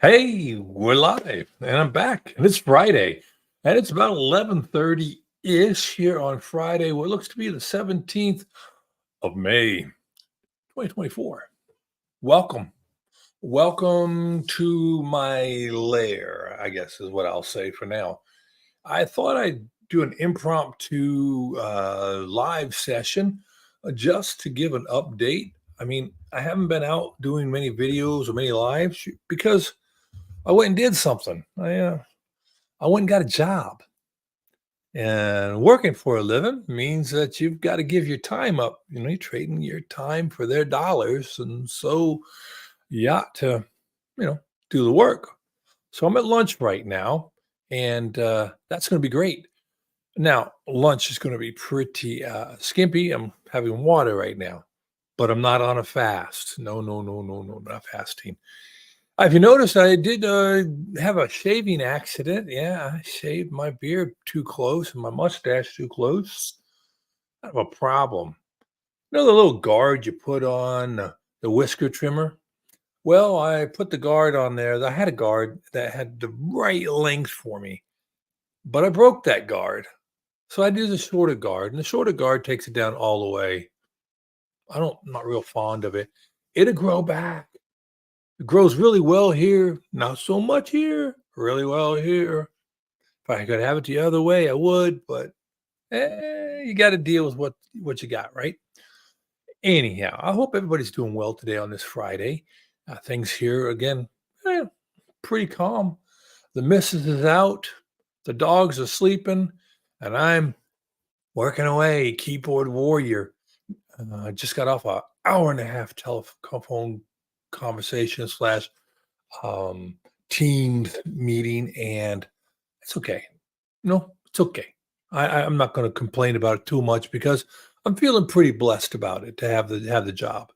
Hey, we're live and I'm back. And it's Friday. And it's about 11:30-ish here on Friday, what looks to be the 17th of May, 2024. Welcome. Welcome to my lair, I guess is what I'll say for now. I thought I'd do an impromptu live session just to give an update. I mean, I haven't been out doing many videos or many lives because I went and did something. I went and got a job. And working for a living means that you've got to give your time up. You're trading your time for their dollars. And so you ought to, you know, do the work. So I'm at lunch right now, and that's going to be great. Now, lunch is going to be pretty skimpy. I'm having water right now, but I'm not on a fast. No, no, no, no, no, not fasting. If you noticed, I did have a shaving accident. Yeah, I shaved my beard too close and my mustache too close. I have a problem. The little guard you put on the whisker trimmer? Well, I put the guard on there. I had a guard that had the right length for me, but I broke that guard. So I do the shorter guard, and the shorter guard takes it down all the way. I'm not real fond of it. It'll grow back. It grows really well here, not so much here, really well here. If I could have it the other way, I would, but you got to deal with what you got, right? Anyhow, I hope everybody's doing well today on this Friday. Things here again, eh, pretty calm. The missus is out, the dogs are sleeping, and I'm working away, keyboard warrior. I just got off a hour and a half telephone conversation slash um, Teams meeting, and it's okay. No, it's okay. I'm not going to complain about it too much because I'm feeling pretty blessed about it to have the job.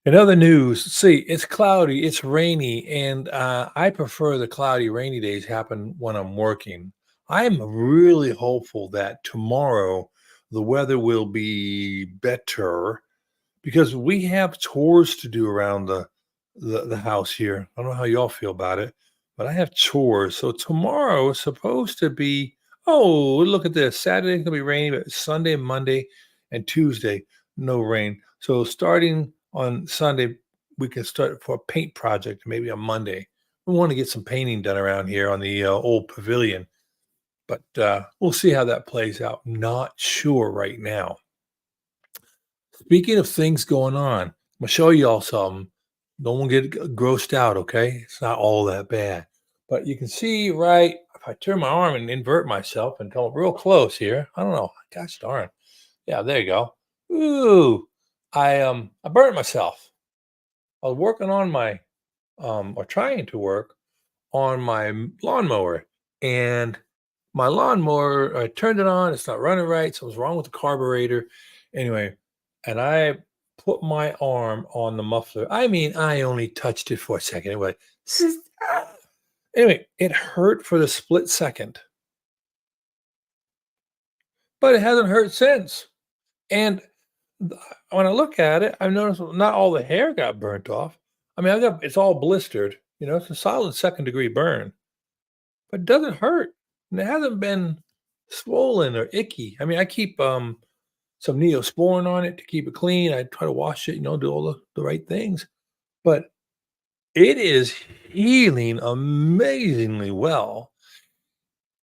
In other news, see, it's cloudy, it's rainy, and I prefer the cloudy, rainy days happen when I'm working. I'm really hopeful that tomorrow the weather will be better because we have chores to do around the house here. I don't know how y'all feel about it, but I have chores. So tomorrow is supposed to be, oh, look at this. Saturday's gonna be rainy, but Sunday, Monday, and Tuesday, no rain. So starting on Sunday, we can start for a paint project, maybe on Monday. We want to get some painting done around here on the old pavilion, but we'll see how that plays out. Not sure right now. Speaking of things going on, I'm gonna show y'all something. Don't get grossed out, okay? It's not all that bad. But you can see right if I turn my arm and invert myself and come real close here. I don't know. Gosh darn. Yeah, there you go. Ooh. I burnt myself. I was working on my or trying to work on my lawnmower. And my lawnmower, I turned it on, it's not running right. So it was wrong with the carburetor. Anyway, and I put my arm on the muffler. I mean, I only touched it for a second. Anyway, anyway, it hurt for the split second, but it hasn't hurt since. And th- when I look at it, I've noticed not all the hair got burnt off. I mean, I got it's all blistered. It's a solid second-degree burn, but it doesn't hurt. And it hasn't been swollen or icky. I mean, I keep some Neosporin on it to keep it clean. I try to wash it, do all the right things. But it is healing amazingly well.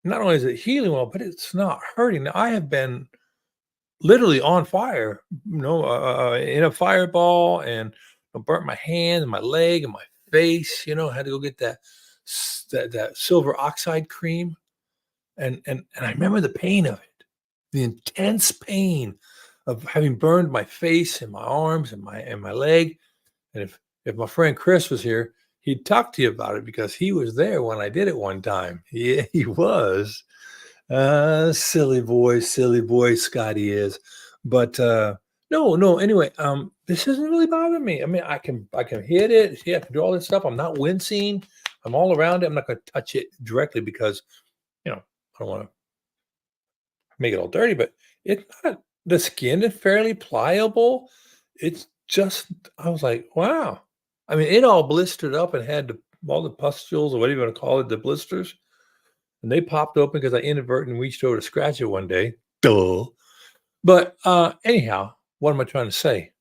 Not only is it healing well, but it's not hurting. Now, I have been literally on fire, in a fireball, and burnt my hand and my leg and my face. Had to go get that silver oxide cream, and I remember the pain of it, the intense pain of having burned my face and my arms and my leg. And if my friend Chris was here, he'd talk to you about it because he was there when I did it one time. Yeah, he was. Silly boy, Scotty is. But no, no. Anyway, this doesn't really bother me. I mean, I can hit it. See, I can do all this stuff. I'm not wincing. I'm all around it. I'm not going to touch it directly because I don't want to make it all dirty. But it's not. The skin is fairly pliable. It's just. I was like, wow. I mean, it all blistered up and had all the pustules or whatever you want to call it, the blisters, and they popped open because I inadvertently reached over to scratch it one day. Duh. But anyhow, what am I trying to say?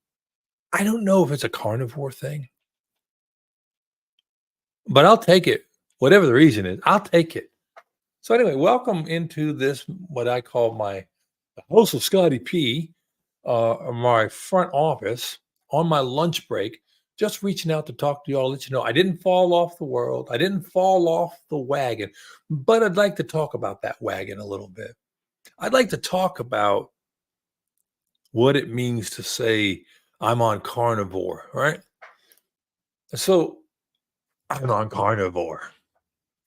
I don't know if it's a carnivore thing, but I'll take it. Whatever the reason is, I'll take it. So anyway, welcome into this what I call my the host of Scotty P, my front office on my lunch break. Just reaching out to talk to y'all, let you know I didn't fall off the world. I didn't fall off the wagon, but I'd like to talk about that wagon a little bit. I'd like to talk about what it means to say I'm on carnivore, right? So I'm on carnivore.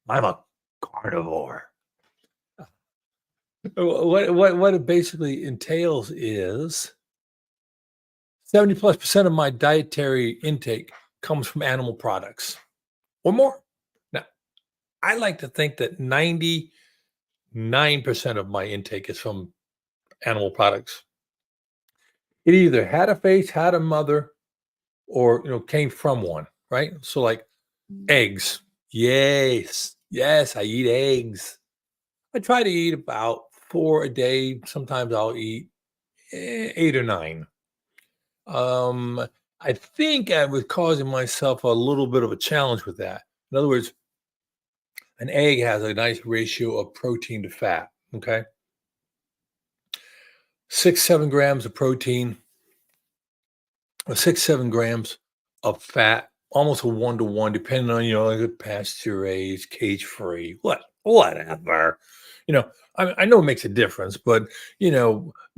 I'm a carnivore. What it basically entails is 70+% of my dietary intake comes from animal products or more. Now, I like to think that 99% of my intake is from animal products. It either had a face, had a mother, or came from one, right? So like eggs. Yes. Yes, I eat eggs. I try to eat about 4 a day. Sometimes I'll eat 8 or 9. Um, I think I was causing myself a little bit of a challenge with that. In other words, an egg has a nice ratio of protein to fat. Okay. 6, 7 grams of protein, or 6, 7 grams of fat, almost a 1 to 1, depending on, like a pasture raised, cage free, whatever. You know, I know it makes a difference, but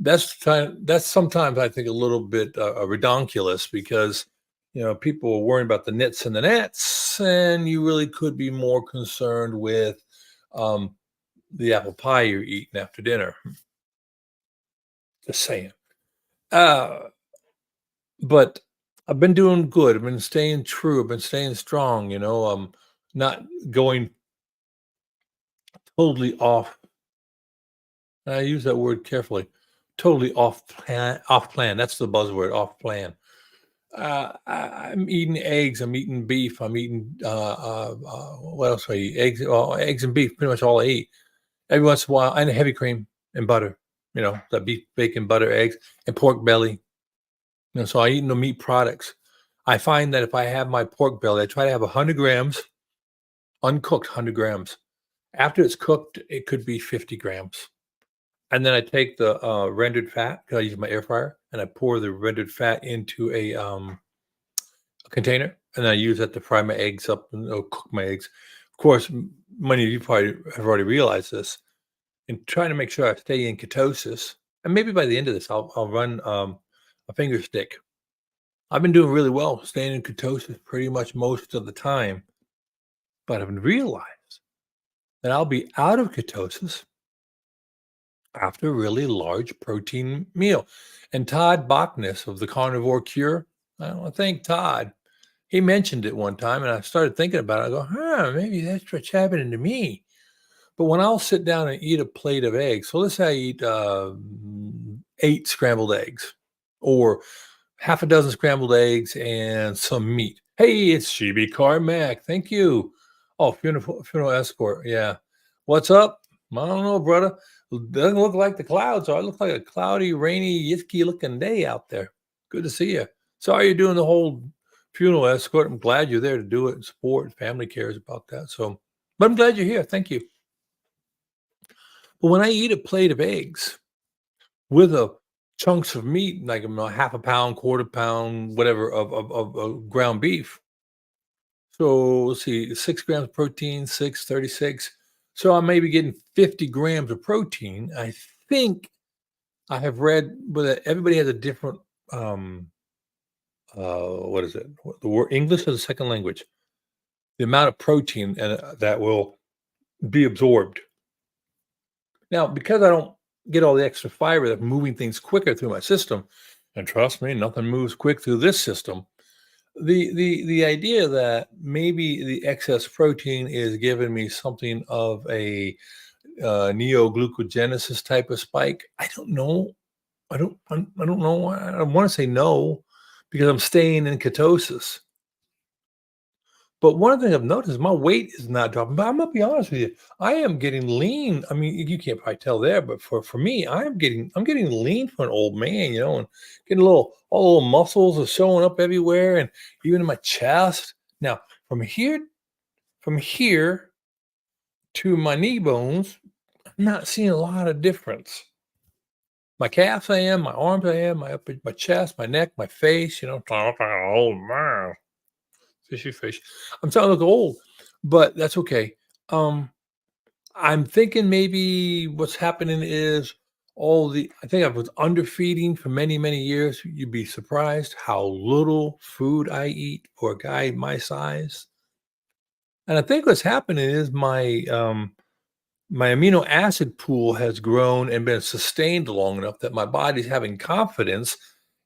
that's sometimes I think a little bit redonkulous because people are worrying about the nits and the nets, and you really could be more concerned with um, the apple pie you're eating after dinner. Just saying. Uh, but I've been doing good. I've been staying true. I've been staying strong. Not going totally off. I use that word carefully. Totally off plan. Off plan. That's the buzzword. Off plan. I'm eating eggs. I'm eating beef. I'm eating what else do I eat? Eggs. Well, eggs and beef. Pretty much all I eat. Every once in a while, and heavy cream and butter. That beef, bacon, butter, eggs, and pork belly. So I eat no meat products. I find that if I have my pork belly, I try to have 100 grams, uncooked 100 grams. After it's cooked, it could be 50 grams. And then I take the rendered fat, because I use my air fryer, and I pour the rendered fat into a container, and I use that to fry my eggs up and cook my eggs. Of course, many of you probably have already realized this. In trying to make sure I stay in ketosis, and maybe by the end of this, I'll run a finger stick. I've been doing really well, staying in ketosis pretty much most of the time, but I've realized that I'll be out of ketosis after a really large protein meal. And Todd Bachnis of the Carnivore Cure, I want to thank Todd. He mentioned it one time, and I started thinking about it. I go, maybe that's what's happening to me. But when I'll sit down and eat a plate of eggs, so let's say I eat 8 scrambled eggs, or half a dozen scrambled eggs and some meat. Hey, it's GB Carmack. Thank you. Oh, funeral escort. Yeah. What's up? I don't know, brother. Doesn't look like the clouds are. It looks like a cloudy, rainy, yicky looking day out there. Good to see you. Sorry you're doing the whole funeral escort. I'm glad you're there to do it and support. Family cares about that. So, but I'm glad you're here. Thank you. But when I eat a plate of eggs with a chunks of meat, like half a pound, quarter pound, whatever of ground beef. So let's see, 6 grams of protein, 36. So I may be getting 50 grams of protein. I think I have read, but everybody has a different what is it? The word English as a second language. The amount of protein that will be absorbed. Now, because I don't get all the extra fiber that's moving things quicker through my system, and trust me, nothing moves quick through this system. The idea that maybe the excess protein is giving me something of a neoglucogenesis type of spike. I don't know. I don't know. I want to say no because I'm staying in ketosis. But one thing I've noticed, my weight is not dropping. But I'm gonna be honest with you, I am getting lean. I mean, you can't probably tell there, but for me, I'm getting lean for an old man, and getting a little all the little muscles are showing up everywhere, and even in my chest. Now, from here to my knee bones, I'm not seeing a lot of difference. My calves, I am. My arms, I am. My chest, my neck, my face. Oh man, fishy fish. I'm starting to look old, but that's okay. Um, I'm thinking maybe what's happening is I think I was underfeeding for many, many years. You'd be surprised how little food I eat for a guy my size. And I think what's happening is my amino acid pool has grown and been sustained long enough that my body's having confidence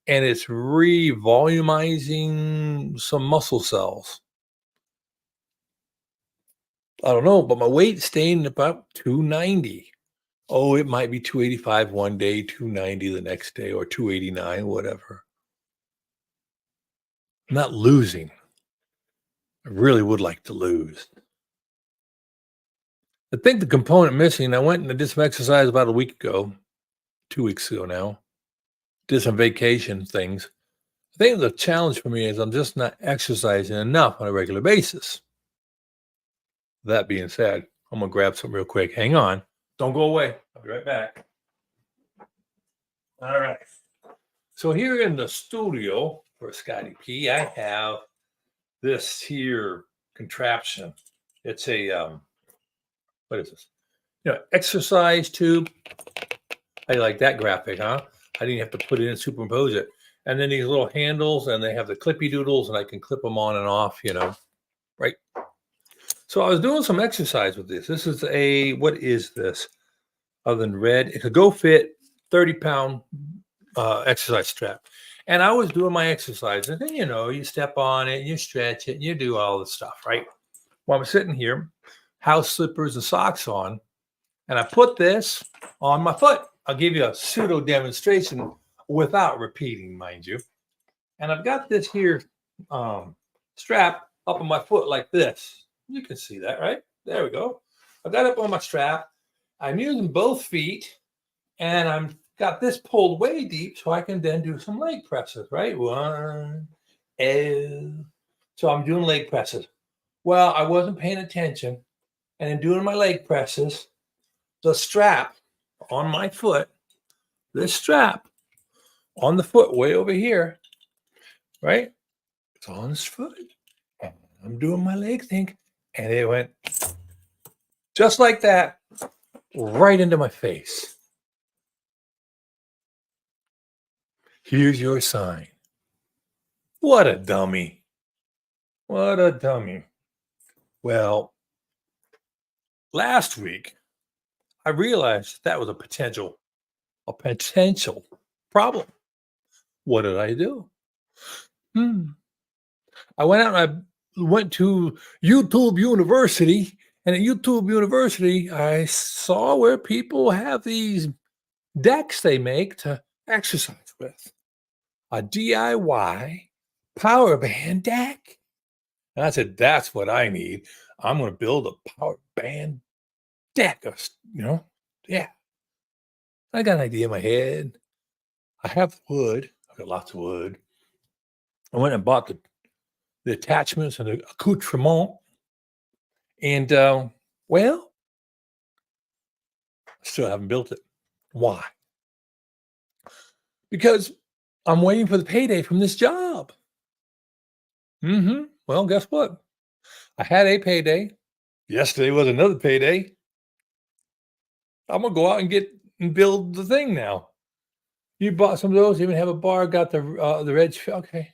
and it's revolumizing some muscle cells. I don't know, but my weight's staying about 290. Oh, it might be 285 one day, 290 the next day, or 289, whatever. I'm not losing. I really would like to lose. I think the component missing, I went and I did some exercise about a week ago, 2 weeks ago now, did some vacation things. I think the challenge for me is I'm just not exercising enough on a regular basis. That being said, I'm going to grab some real quick. Hang on. Don't go away. I'll be right back. All right. So here in the studio for Scotty P, I have this here contraption. It's a what is this? Exercise tube. How you like that graphic, huh? I didn't have to put it in and superimpose it. And then these little handles, and they have the clippy doodles, and I can clip them on and off, right? So I was doing some exercise with this. This is what is this? Other than red, it's a Go Fit 30-pound exercise strap. And I was doing my exercise, and then you step on it, and you stretch it, and you do all the stuff, right? Well, I'm sitting here, house slippers and socks on, and I put this on my foot. I'll give you a pseudo demonstration without repeating, mind you. And I've got this here strap up on my foot like this. You can see that, right? There we go. I got it on my strap. I'm using both feet, and I'm got this pulled way deep so I can then do some leg presses, right? One, two. So I'm doing leg presses. Well, I wasn't paying attention, and in doing my leg presses, the strap on my foot, this strap on the foot way over here, right? It's on this foot. And I'm doing my leg thing, and it went just like that, right into my face. Here's your sign. What a dummy. What a dummy. Well, last week, I realized that was a potential problem. What did I do? I went out and I went to YouTube University. And at YouTube University, I saw where people have these decks they make to exercise with. A DIY power band deck. And I said, that's what I need. I'm going to build a power band deck. Yeah. I got an idea in my head. I have wood. I've got lots of wood. I went and bought the attachments and the accoutrement. And, well, I still haven't built it. Why? Because I'm waiting for the payday from this job. Well, guess what? I had a payday. Yesterday was another payday. I'm going to go out and build the thing now. You bought some of those, even have a bar, got the red. Okay.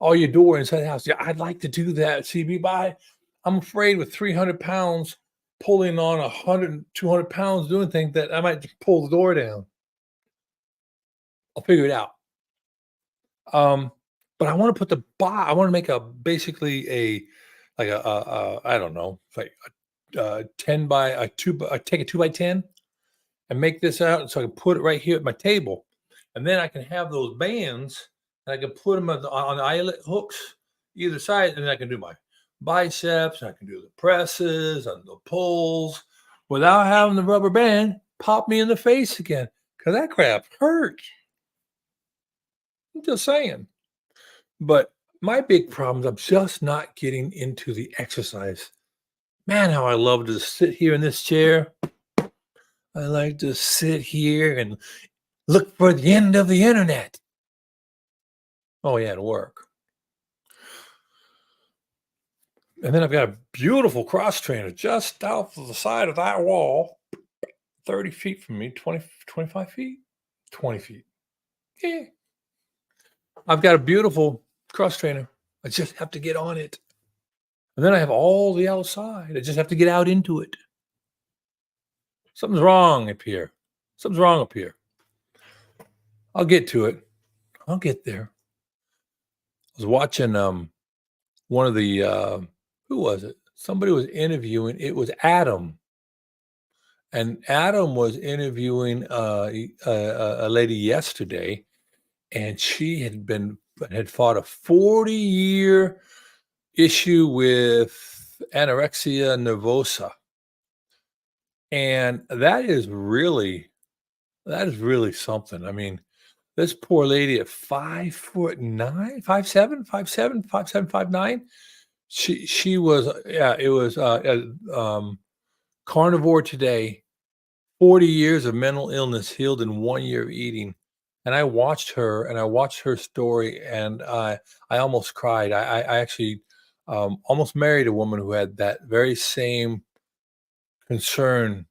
Oh, your door inside the house. Yeah, I'd like to do that. CB, I'm afraid with 300 pounds pulling on 100, 200 pounds doing things that I might just pull the door down. I'll figure it out. But I want to put I want to make basically I don't know, like a 10 by a 2 by, take a 2 by 10 and make this out so I can put it right here at my table. And then I can have those bands and I can put them on the eyelet hooks either side, and I can do my biceps. I can do the presses and the pulls without having the rubber band pop me in the face again. Cause that crap hurts. I'm just saying. But my big problem is I'm just not getting into the exercise. Man, how I love to sit here in this chair. I like to sit here and look for the end of the internet. Oh, yeah, to work. And then I've got a beautiful cross trainer just out to the side of that wall, 30 feet from me, 20, 25 feet, 20 feet. Yeah. I've got a beautiful cross trainer. I just have to get on it. And then I have all the outside. I just have to get out into it. Something's wrong up here. Something's wrong up here. I'll get to it. I'll get there. I was watching one of the who was it? Somebody was interviewing. It was Adam, and Adam was interviewing a lady yesterday, and she had fought a 40-year issue with anorexia nervosa, and that is really something. I mean, this poor lady at 5'9", 5'7", 5'7", 5'7", 5'9". She was yeah, it was carnivore today, 40 years of mental illness healed in 1 year of eating. And I watched her story, and I almost cried. I actually almost married a woman who had that very same concern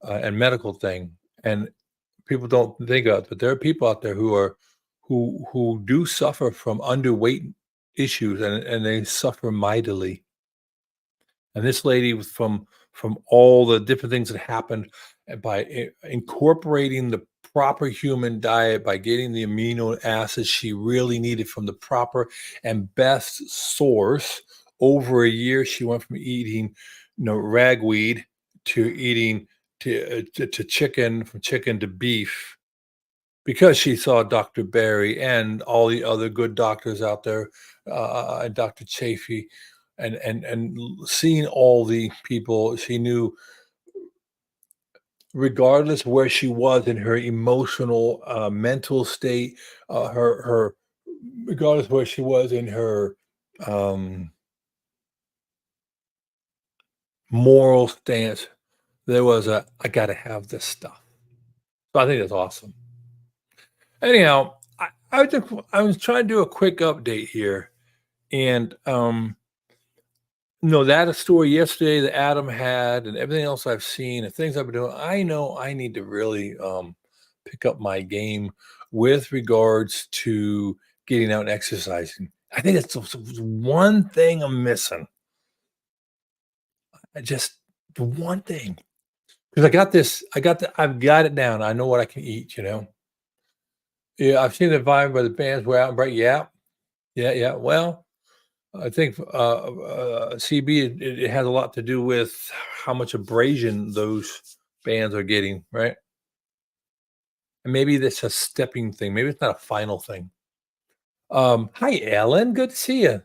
and medical thing. And people don't think of it, but there are people out there who do suffer from underweight issues, and they suffer mightily. And this lady was from all the different things that happened, and by incorporating the proper human diet, by getting the amino acids she really needed from the proper and best source, over a year, she went from eating, ragweed to eating to chicken, from chicken to beef, because she saw Dr. Berry and all the other good doctors out there, and Dr. Chafee, and seeing all the people she knew, regardless where she was in her emotional, mental state, her regardless where she was in her um, moral stance, there was I got to have this stuff. So I think that's awesome. Anyhow, I was trying to do a quick update here, and no, that a story yesterday that Adam had, and everything else I've seen and things I've been doing, I know I need to really pick up my game with regards to getting out and exercising. I think that's the one thing I'm missing. I just the one thing, because I've got it down. I know what I can eat. Yeah, I've seen the Vine where the bands were out and bright. Yeah, yeah, yeah. Well, I think, CB, it has a lot to do with how much abrasion those bands are getting, right? And maybe that's a stepping thing. Maybe it's not a final thing. Hi, Ellen. Good to see you.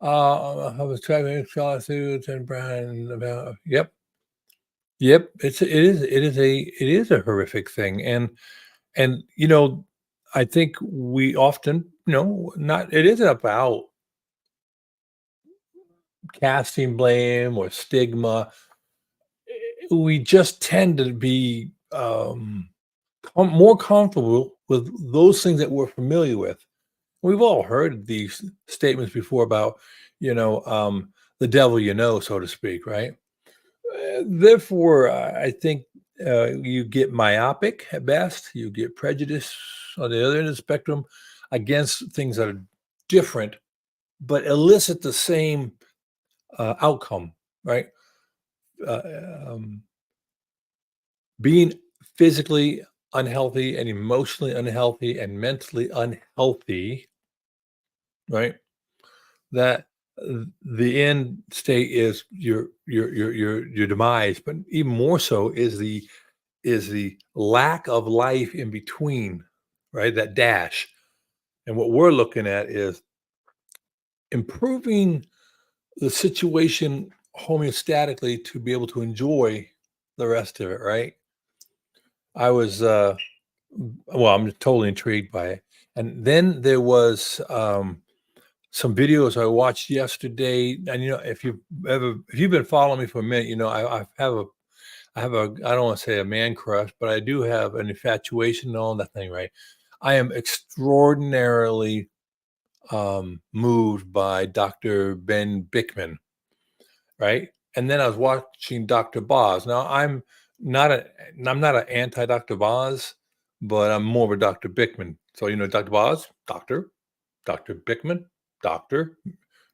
I was driving lawsuits and Brian about. Yep, yep. It is a horrific thing, and I think we often, not it isn't about casting blame or stigma. We just tend to be more comfortable with those things that we're familiar with. We've all heard these statements before about, the devil, so to speak, right? Therefore, I think you get myopic at best, you get prejudice on the other end of the spectrum against things that are different, but elicit the same outcome, right? Uh, um, Being physically unhealthy and emotionally unhealthy and mentally unhealthy, right? That the end state is your demise, but even more so is the lack of life in between, right? That dash. And what we're looking at is improving the situation homeostatically to be able to enjoy the rest of it, right? I was, well, I'm totally intrigued by it. And then there was some videos I watched yesterday. And if you've been following me for a minute, I have a, I don't want to say a man crush, but I do have an infatuation and all that thing, right? I am extraordinarily moved by Dr. Ben Bickman, right? And then I was watching Dr. Boz. Now not a I'm not an anti Dr. Boz, but I'm more of a Dr. Bickman. So Dr. Boz, doctor, Dr. Bickman, doctor,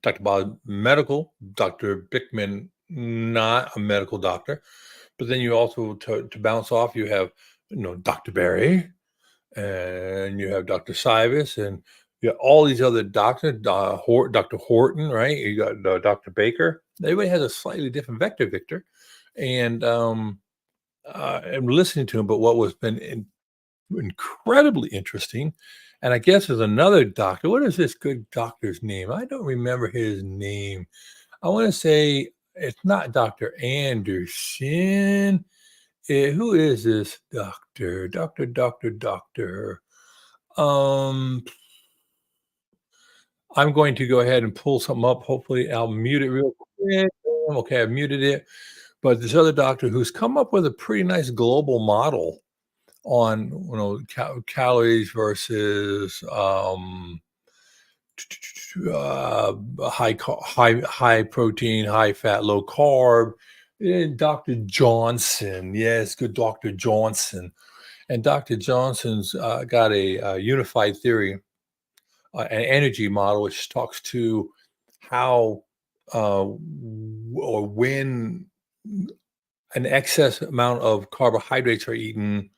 Dr. Boz, medical, Dr. Bickman, not a medical doctor. But then you also to bounce off, you have Dr. Barry, and you have Dr. Cybus, and you got all these other doctors, Dr. Horton, right? You got Dr. Baker. Everybody has a slightly different vector, Victor. And I'm listening to him, but what was been incredibly interesting, and I guess there's another doctor. What is this good doctor's name? I don't remember his name. I want to say it's not Dr. Anderson. Who is this doctor? Doctor. Um, I'm going to go ahead and pull something up. Hopefully, I'll mute it real quick. Okay, I've muted it. But this other doctor who's come up with a pretty nice global model on calories versus high protein, high fat, low carb. Dr. Johnson, yes, good Dr. Johnson, and Dr. Johnson's got a unified theory, an energy model, which talks to how or when an excess amount of carbohydrates are eaten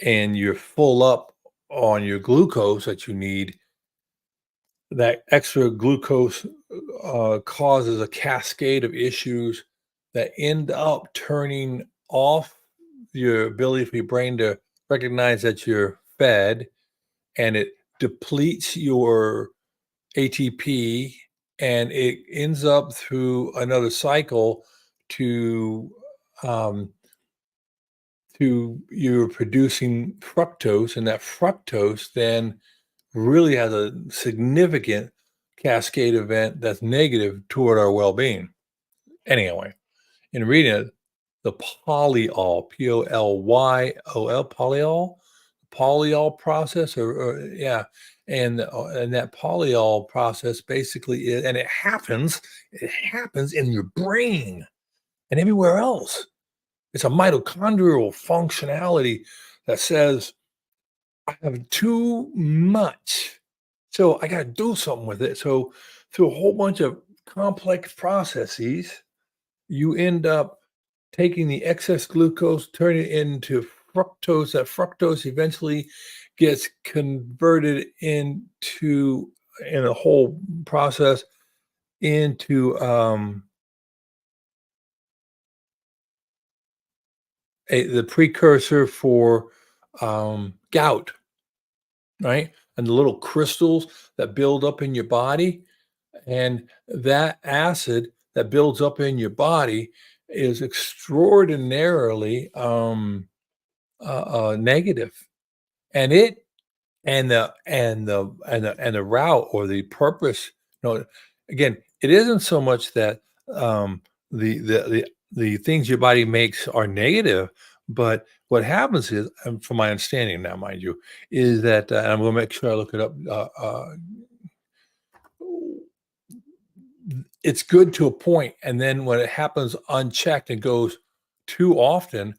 and you're full up on your glucose that you need, that extra glucose causes a cascade of issues that end up turning off your ability for your brain to recognize that you're fed, and it depletes your ATP, and it ends up through another cycle to um, you're producing fructose, and that fructose then really has a significant cascade event that's negative toward our well-being. Anyway, in reading it, the polyol, Polyol, polyol process, or yeah, and that polyol process basically is, and it happens in your brain and everywhere else. It's a mitochondrial functionality that says, I have too much, so I got to do something with it. So through a whole bunch of complex processes, you end up taking the excess glucose, turning it into fructose. That fructose eventually gets converted into, in a whole process, into the precursor for gout, right? And the little crystals that build up in your body, and that acid that builds up in your body is extraordinarily negative, and it and the route or the purpose. Again, it isn't so much that um, the things your body makes are negative, but what happens is, and from my understanding now, mind you, is that, and I'm going to make sure I look it up. It's good to a point, and then when it happens unchecked and goes too often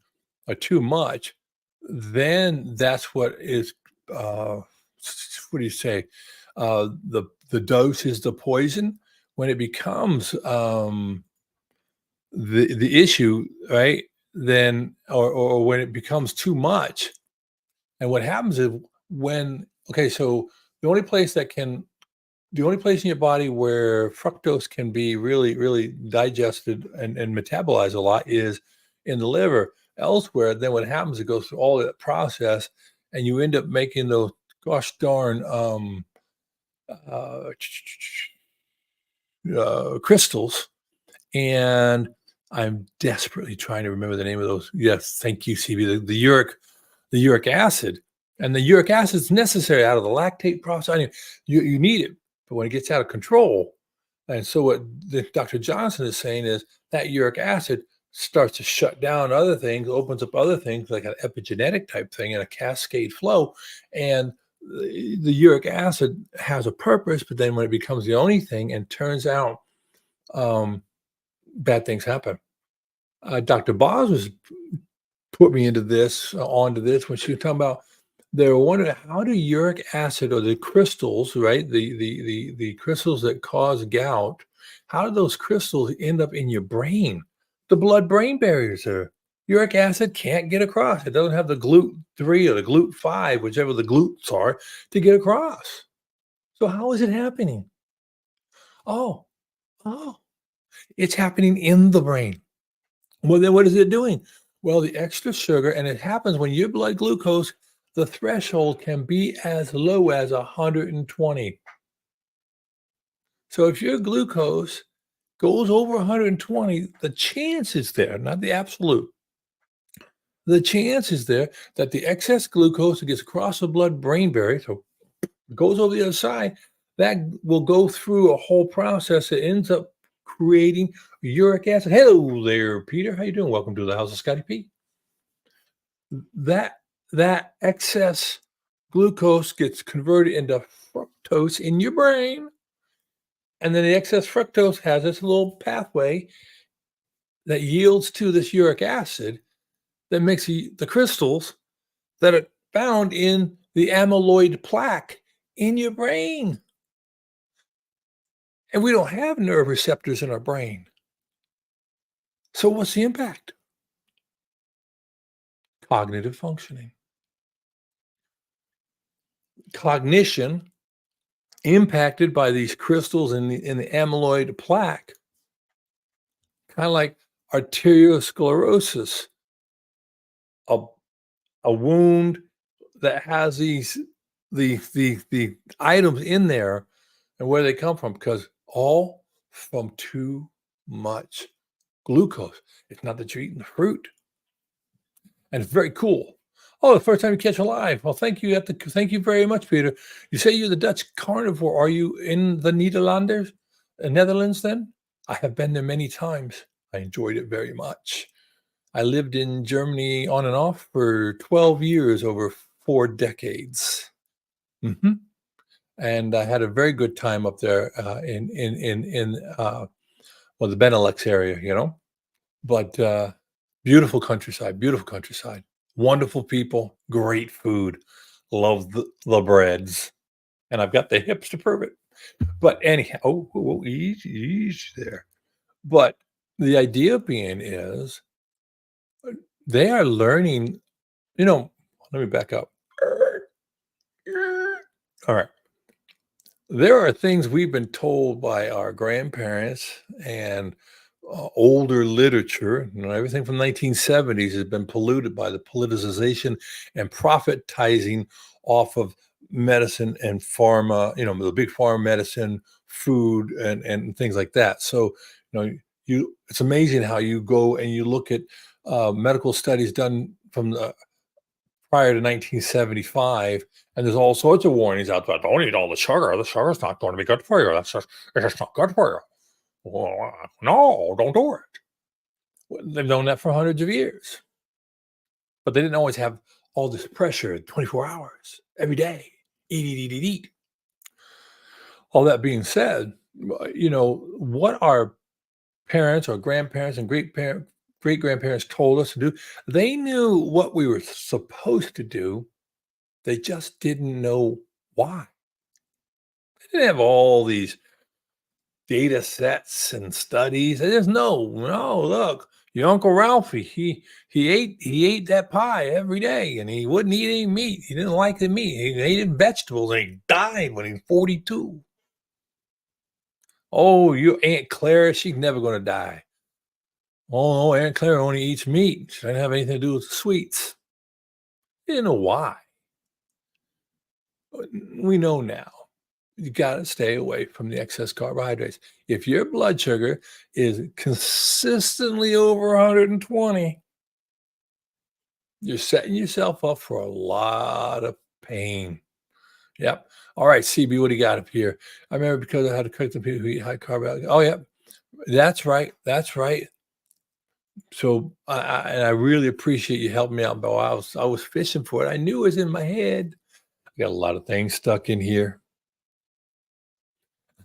or too much, then that's what is, what do you say? The dose is the poison. When it becomes the issue, right? Then, or when it becomes too much, and what happens is, when okay, so the only place that can the only place in your body where fructose can be really, really digested and metabolized a lot is in the liver. Elsewhere, then what happens, it goes through all that process, and you end up making those gosh darn uh, crystals, and I'm desperately trying to remember the name of those. Yes, thank you, CB. The uric acid, and the uric acid is necessary out of the lactate process. I mean, you need it, but when it gets out of control, and so what Dr. Johnson is saying is that uric acid starts to shut down other things, opens up other things like an epigenetic type thing and a cascade flow, and the uric acid has a purpose, but then when it becomes the only thing, and turns out um, bad things happen. Dr. Boz was put me into this, onto this when she was talking about they were wondering how do uric acid or the crystals, right? The crystals that cause gout, how do those crystals end up in your brain? The blood-brain barriers are uric acid can't get across. It doesn't have the GLUT3 or the GLUT5, whichever the glutes are, to get across. So how is it happening? Oh, oh, it's happening in the brain. Well, then what is it doing? Well, the extra sugar, and it happens when your blood glucose, the threshold can be as low as 120. So if your glucose goes over 120, the chance is there, not the absolute. The chance is there that the excess glucose that gets across the blood-brain barrier, so it goes over the other side, that will go through a whole process that ends up creating uric acid. Hello there, Peter. How you doing? Welcome to the House of Scotty P. That that excess glucose gets converted into fructose in your brain, and then the excess fructose has this little pathway that yields to this uric acid that makes the crystals that are found in the amyloid plaque in your brain. And we don't have nerve receptors in our brain. So what's the impact? Cognitive functioning. Cognition impacted by these crystals in the amyloid plaque, kind of like arteriosclerosis, a, a wound that has the items in there and where they come from, because all from too much glucose. It's not that you're eating the fruit. And it's very cool. Oh, the first time you catch a live. Well, thank you very much, Peter. You say you're the Dutch carnivore. Are you in the Netherlands then? I have been there many times. I enjoyed it very much. I lived in Germany on and off for 12 years over 4 decades. Mhm. And I had a very good time up there well, the Benelux area, but beautiful countryside, wonderful people, great food, love the breads, and I've got the hips to prove it. But anyhow, easy there. But the idea being is they are learning, let me back up. All right. There are things we've been told by our grandparents and older literature, everything from the 1970s has been polluted by the politicization and profitizing off of medicine and pharma, the big pharma medicine, food, and things like that. So, it's amazing how you go and you look at medical studies done from the prior to 1975, and there's all sorts of warnings out there. Don't eat all the sugar. The sugar's not going to be good for you. It's just not good for you. Well, no, don't do it. Well, they've known that for hundreds of years, but they didn't always have all this pressure 24 hours every day. Eat. All that being said, what our parents or grandparents and great grandparents told us to do, they knew what we were supposed to do. They just didn't know why. They didn't have all these data sets and studies. They just know, no, look, your Uncle Ralphie, he ate that pie every day and he wouldn't eat any meat. He didn't like the meat. He ate vegetables and he died when he was 42. Oh, your Aunt Clara, she's never going to die. Oh, no, Aunt Clara only eats meat. She doesn't have anything to do with sweets. They didn't know why. We know now. You gotta stay away from the excess carbohydrates. If your blood sugar is consistently over 120, you're setting yourself up for a lot of pain. Yep. All right, CB, what do you got up here? I remember because I had to cook the people who eat high carbohydrates. Oh, yeah, that's right. That's right. So, and I really appreciate you helping me out, but I was fishing for it. I knew it was in my head. I got a lot of things stuck in here.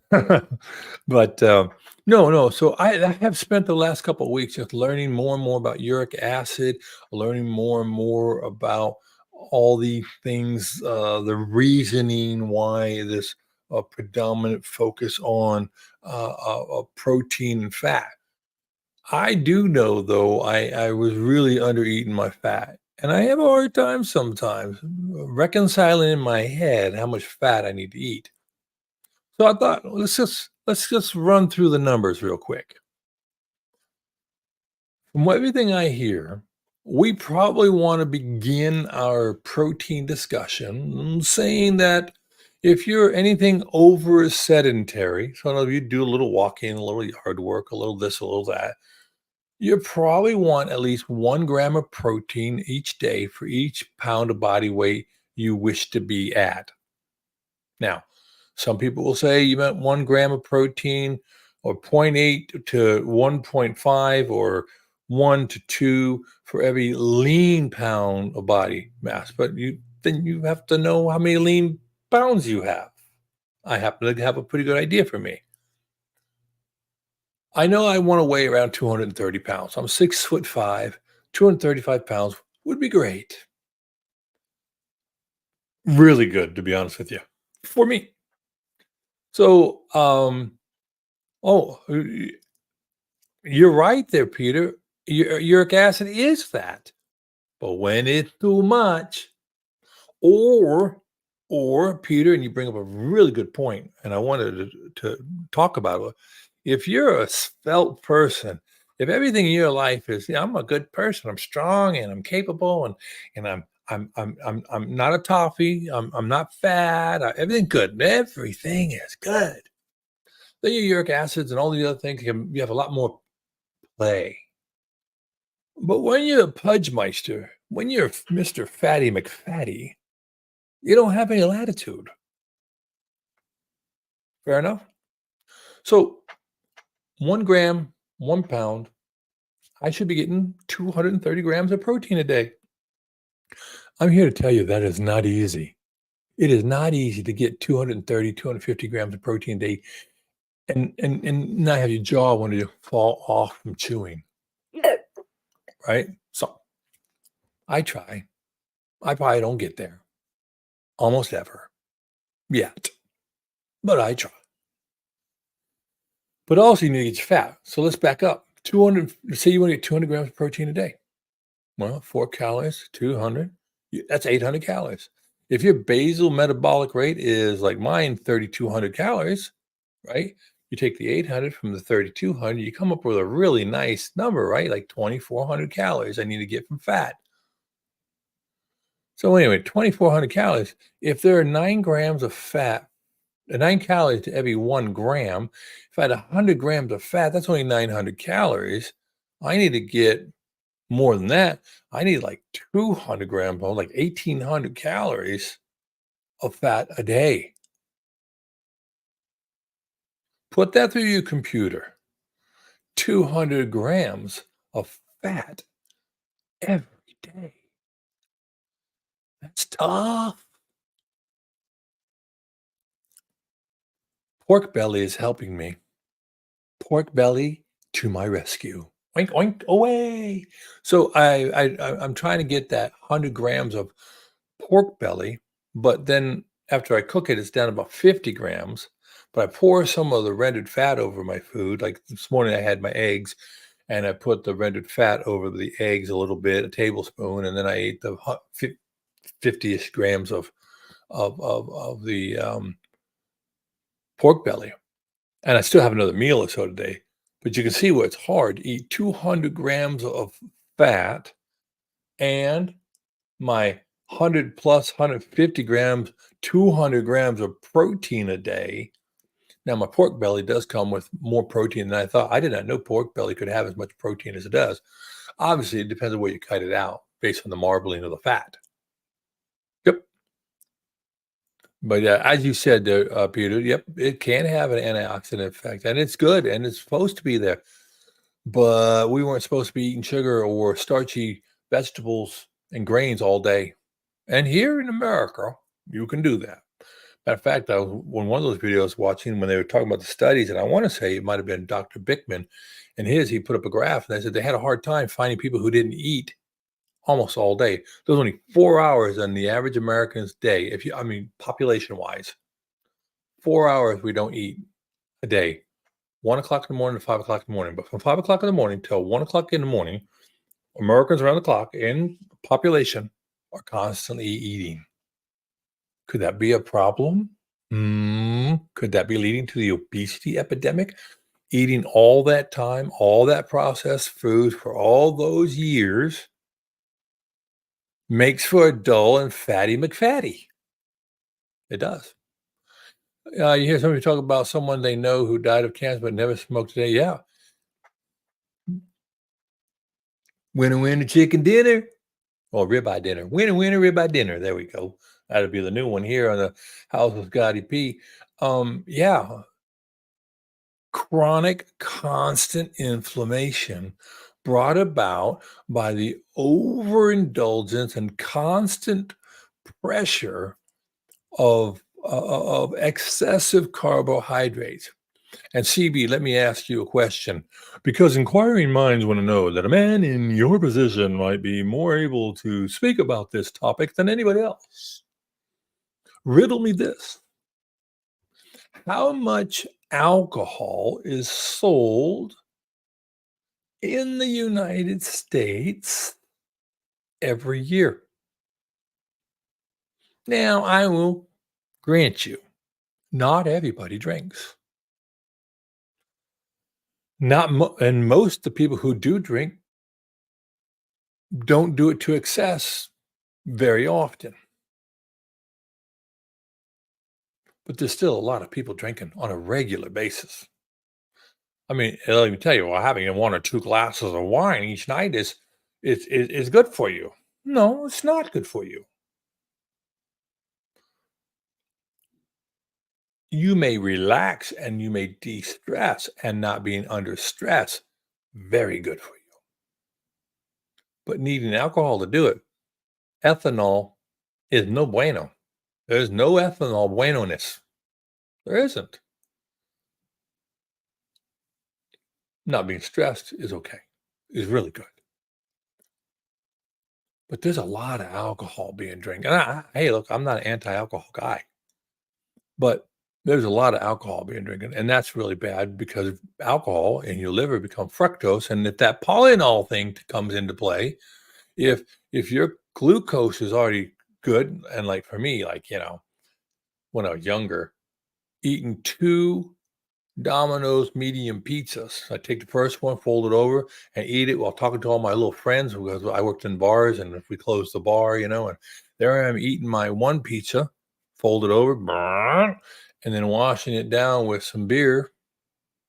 But, no, no, so I have spent the last couple of weeks just learning more and more about uric acid, learning more and more about all the things, the reasoning why this, predominant focus on, protein and fat. I do know, though, I was really under eating my fat, and I have a hard time sometimes reconciling in my head how much fat I need to eat. So I thought, let's just run through the numbers real quick. From everything I hear, we probably want to begin our protein discussion saying that if you're anything over sedentary, so in other words, you do a little walking, a little yard work, a little this, a little that, you probably want at least 1 gram of protein each day for each pound of body weight you wish to be at. Now, some people will say you meant 1 gram of protein or zero point 0.8 to 1.5 or 1 to 2 for every lean pound of body mass. But then you have to know how many lean pounds you have. I happen to have a pretty good idea for me. I know I want to weigh around 230 pounds. I'm 6'5". 235 pounds would be great. Really good, to be honest with you, for me. So, oh, you're right there, Peter. Uric acid is fat, but when it's too much, or Peter, and you bring up a really good point, and I wanted to talk about it. If you're a svelte person, if everything in your life is, yeah, I'm a good person, I'm strong, and I'm capable, and I'm not a toffee, I'm not fat, everything good, everything is good. Then your uric acids and all the other things, you have a lot more play. But when you're a Pudgemeister, when you're Mr. Fatty McFatty, you don't have any latitude. Fair enough? So 1 gram, 1 pound, I should be getting 230 grams of protein a day. I'm here to tell you that is not easy. It is not easy to get 230, 250 grams of protein a day and not have your jaw want to fall off from chewing. Right? So I try. I probably don't get there almost ever yet, but I try. But also you need to get your fat. So let's back up. 200, say you want to get 200 grams of protein a day. Well, 4 calories, 200, that's 800 calories. If your basal metabolic rate is like mine, 3,200 calories, right? You take the 800 from the 3,200, you come up with a really nice number, right? Like 2,400 calories I need to get from fat. So anyway, 2,400 calories. If there are 9 grams of fat, 9 calories to every 1 gram, if I had 100 grams of fat, that's only 900 calories. I need to get more than that. I need like 200 grams, like 1,800 calories of fat a day. Put that through your computer. 200 grams of fat every day. That's tough. Pork belly is helping me. Pork belly to my rescue. Oink, oink, away. So I'm trying to get that 100 grams of pork belly, but then after I cook it, it's down about 50 grams. But I pour some of the rendered fat over my food. Like this morning, I had my eggs, and I put the rendered fat over the eggs a little bit, a tablespoon, and then I ate the 50-ish grams of the pork belly. And I still have another meal or so today. But you can see where it's hard to eat 200 grams of fat and my 100 plus 150 grams, 200 grams of protein a day. Now, my pork belly does come with more protein than I thought. I did not know pork belly could have as much protein as it does. Obviously, it depends on where you cut it out based on the marbling of the fat. Yep. But as you said, there, Peter, yep, it can have an antioxidant effect, and it's good, and it's supposed to be there. But we weren't supposed to be eating sugar or starchy vegetables and grains all day. And here in America, you can do that. Matter of fact, I was on one of those videos watching when they were talking about the studies, and I want to say it might have been Dr. Bickman, and he put up a graph, and they said they had a hard time finding people who didn't eat almost all day. There was only 4 hours on the average American's day. I mean, population wise, 4 hours we don't eat a day. 1 o'clock in the morning to 5 o'clock in the morning. But from 5 o'clock in the morning till 1 o'clock in the morning, Americans around the clock in population are constantly eating. Could that be a problem? Could that be leading to the obesity epidemic? Eating all that time, all that processed food for all those years makes for a dull and fatty McFatty. It does. You hear somebody talk about someone they know who died of cancer but never smoked a day. Yeah. Winner, winner, chicken dinner. Or ribeye dinner. Winner, winner, ribeye dinner. There we go. That'll be the new one here on the House of Scotty P. Yeah. Chronic, constant inflammation brought about by the overindulgence and constant pressure of excessive carbohydrates. And CB, let me ask you a question, because inquiring minds want to know that a man in your position might be more able to speak about this topic than anybody else. Riddle me this. How much alcohol is sold in the United States every year? Now, I will grant you, not everybody drinks. And most of the people who do drink don't do it to excess very often. But there's still a lot of people drinking on a regular basis. I mean, let me tell you, well, having 1 or 2 glasses of wine each night is good for you. No, it's not good for you. You may relax and you may de-stress, and not being under stress, very good for you. But needing alcohol to do it, ethanol is no bueno. There's no ethanol bueno-ness. There isn't. Not being stressed is okay. Is really good. But there's a lot of alcohol being drank. And hey, look, I'm not an anti-alcohol guy, but there's a lot of alcohol being drinking, and that's really bad because alcohol in your liver become fructose, and if that polyol thing comes into play, if your glucose is already good, and like for me, like when I was younger, eating 2 Domino's medium pizzas. I take the first one, fold it over, and eat it while talking to all my little friends because I worked in bars, and if we closed the bar, and there I am eating my one pizza, fold it over, and then washing it down with some beer,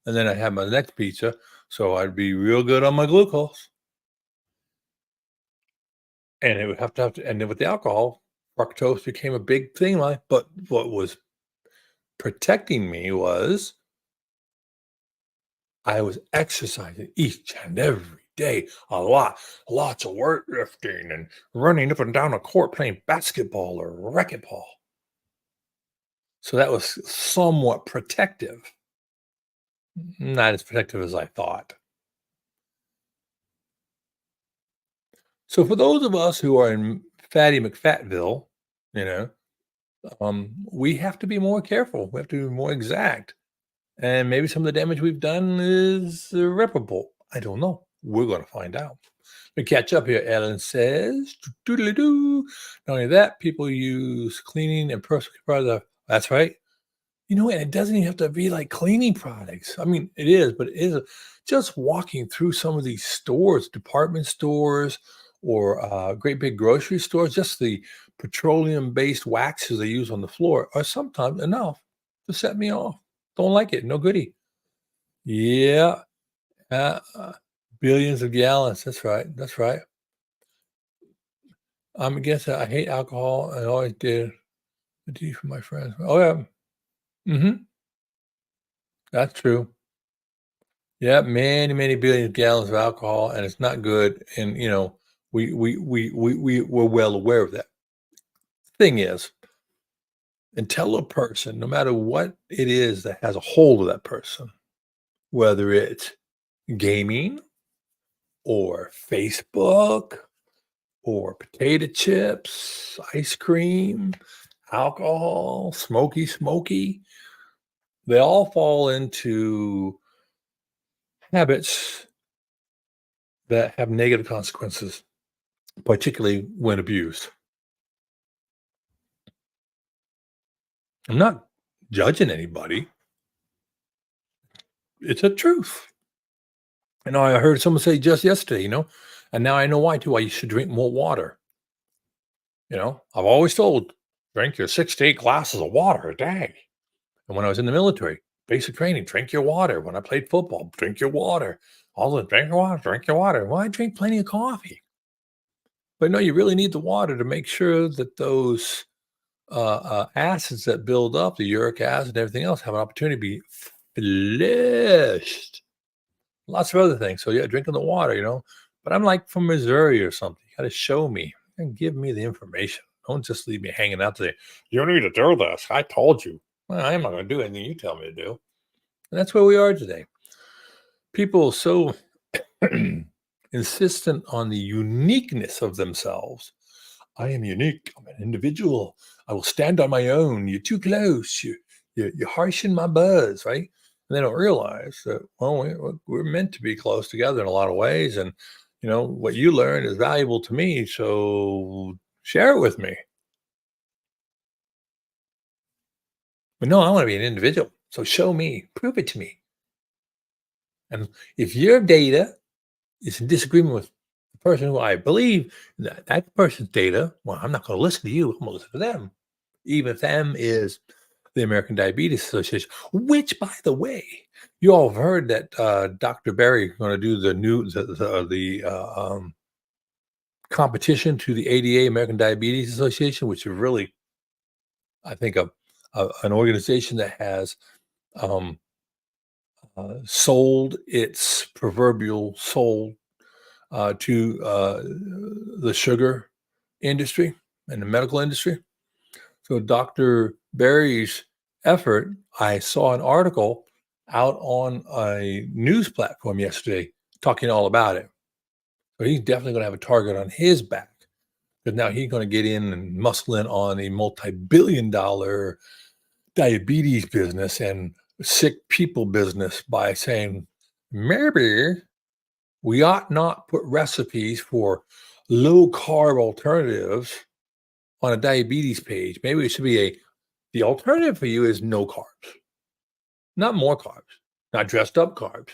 and then I have my next pizza, so I'd be real good on my glucose. And it would have to, and then with the alcohol, fructose became a big thing. But what was protecting me was I was exercising each and every day a lot, lots of weightlifting and running up and down a court playing basketball or racquetball. So that was somewhat protective. Not as protective as I thought. So for those of us who are in Fatty McFatville, you know, we have to be more careful. We have to be more exact. And maybe some of the damage we've done is irreparable. I don't know. We're going to find out. We catch up here. Ellen says, "Doodly-doo." Not only that, people use cleaning and personal care products. That's right. And it doesn't even have to be like cleaning products. I mean, it is, but it is just walking through some of these stores, department stores, or great big grocery stores, just the petroleum-based waxes they use on the floor are sometimes enough to set me off. Don't like it, no goody. Yeah, uh, uh, billions of gallons, that's right, that's right. I'm against it, I hate alcohol, I always did. The tea for my friends. Oh, yeah, mhm, that's true. Yeah, many, many billions of gallons of alcohol, and it's not good, and, we're well aware of that. Thing is, until a person, no matter what it is that has a hold of that person, whether it's gaming or Facebook or potato chips, ice cream, alcohol, smoky, they all fall into habits that have negative consequences, particularly when abused. I'm not judging anybody. It's a truth. I heard someone say just yesterday, and now I know why too, why you should drink more water. I've always told, drink your 6 to 8 glasses of water a day. And when I was in the military, basic training, drink your water. When I played football, drink your water. All the drink your water, drink your water. Well, I drink plenty of coffee. But no, you really need the water to make sure that those acids that build up, the uric acid and everything else, have an opportunity to be flushed. Lots of other things. So yeah, drinking the water, But I'm like from Missouri or something. You got to show me and give me the information. Don't just leave me hanging out there. You don't need to do this. I told you. Well, I'm not going to do anything you tell me to do. And that's where we are today. People so insistent on the uniqueness of themselves. I am unique. I'm an individual. I will stand on my own. You're too close. You're harshing my buzz, right? And they don't realize that, well, we're meant to be close together in a lot of ways. And, what you learn is valuable to me. So share it with me. But no, I want to be an individual. So show me, prove it to me. And if your data is in disagreement with the person who I believe that person's data, well, I'm not going to listen to you. I'm going to listen to them. Even if them is the American Diabetes Association, which, by the way, you all have heard that Dr. Berry is going to do the competition to the ADA, American Diabetes Association, which is really, I think, an organization that has um, sold its proverbial soul to the sugar industry and the medical industry. So Dr. Berry's effort, I saw an article out on a news platform yesterday talking all about it. So he's definitely going to have a target on his back because now he's going to get in and muscle in on a multi-billion dollar diabetes business and sick people business by saying, maybe we ought not put recipes for low carb alternatives on a diabetes page. Maybe it should be the alternative for you is no carbs, not more carbs, not dressed up carbs,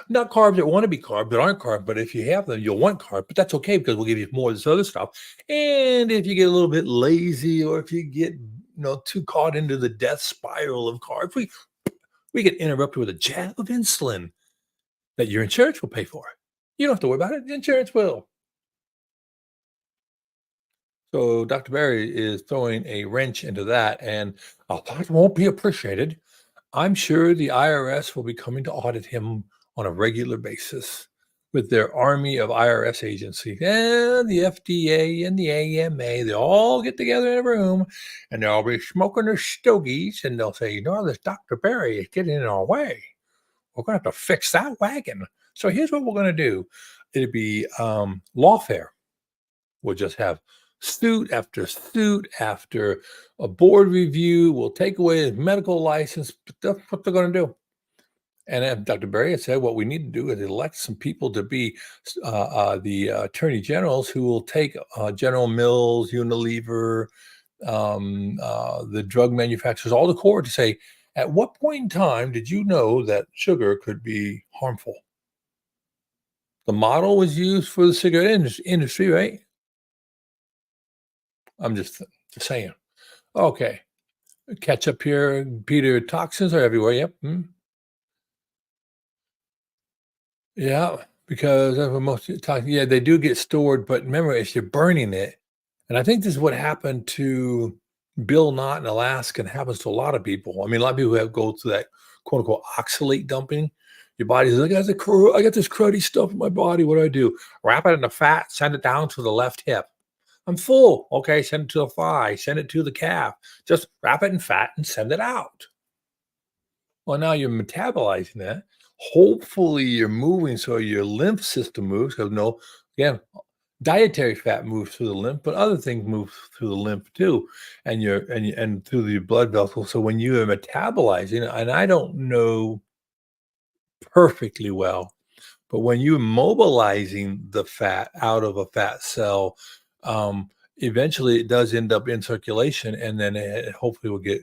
not carbs that want to be carbs that aren't carbs. But if you have them, you'll want carbs, but that's okay because we'll give you more of this other stuff. And if you get a little bit lazy or if you get, too caught into the death spiral of carbs, we get interrupted with a jab of insulin that your insurance will pay for. You don't have to worry about it. The insurance will. So Dr. Berry is throwing a wrench into that, and that won't be appreciated. I'm sure the IRS will be coming to audit him on a regular basis with their army of IRS agencies and the FDA and the AMA. They all get together in a room and they'll be smoking their stogies and they'll say, this Dr. Berry is getting in our way. We're going to have to fix that wagon. So here's what we're going to do. It'd be lawfare. We'll just have suit after a board review. We'll take away his medical license, but that's what they're going to do. And Dr. Berry had said, what we need to do is elect some people to be the attorney generals who will take General Mills, Unilever, the drug manufacturers, all to court to say, at what point in time did you know that sugar could be harmful? The model was used for the cigarette industry, right? I'm just saying. Okay, catch up here, Peter. Toxins are everywhere. Yep. Yeah, because of most of the time, yeah, they do get stored, but remember, if you're burning it, and I think this is what happened to Bill Knott in Alaska, and happens to a lot of people. I mean, a lot of people have go through that quote unquote oxalate dumping. Your body's like, I got this cruddy stuff in my body. What do I do? Wrap it in the fat, send it down to the left hip. I'm full. Okay, send it to the thigh, send it to the calf. Just wrap it in fat and send it out. Well, now you're metabolizing that. Hopefully, you're moving so your lymph system moves. Because no, again, dietary fat moves through the lymph, but other things move through the lymph too, and through the blood vessels. So when you are metabolizing, and I don't know perfectly well, but when you're mobilizing the fat out of a fat cell, eventually it does end up in circulation, and then it hopefully will get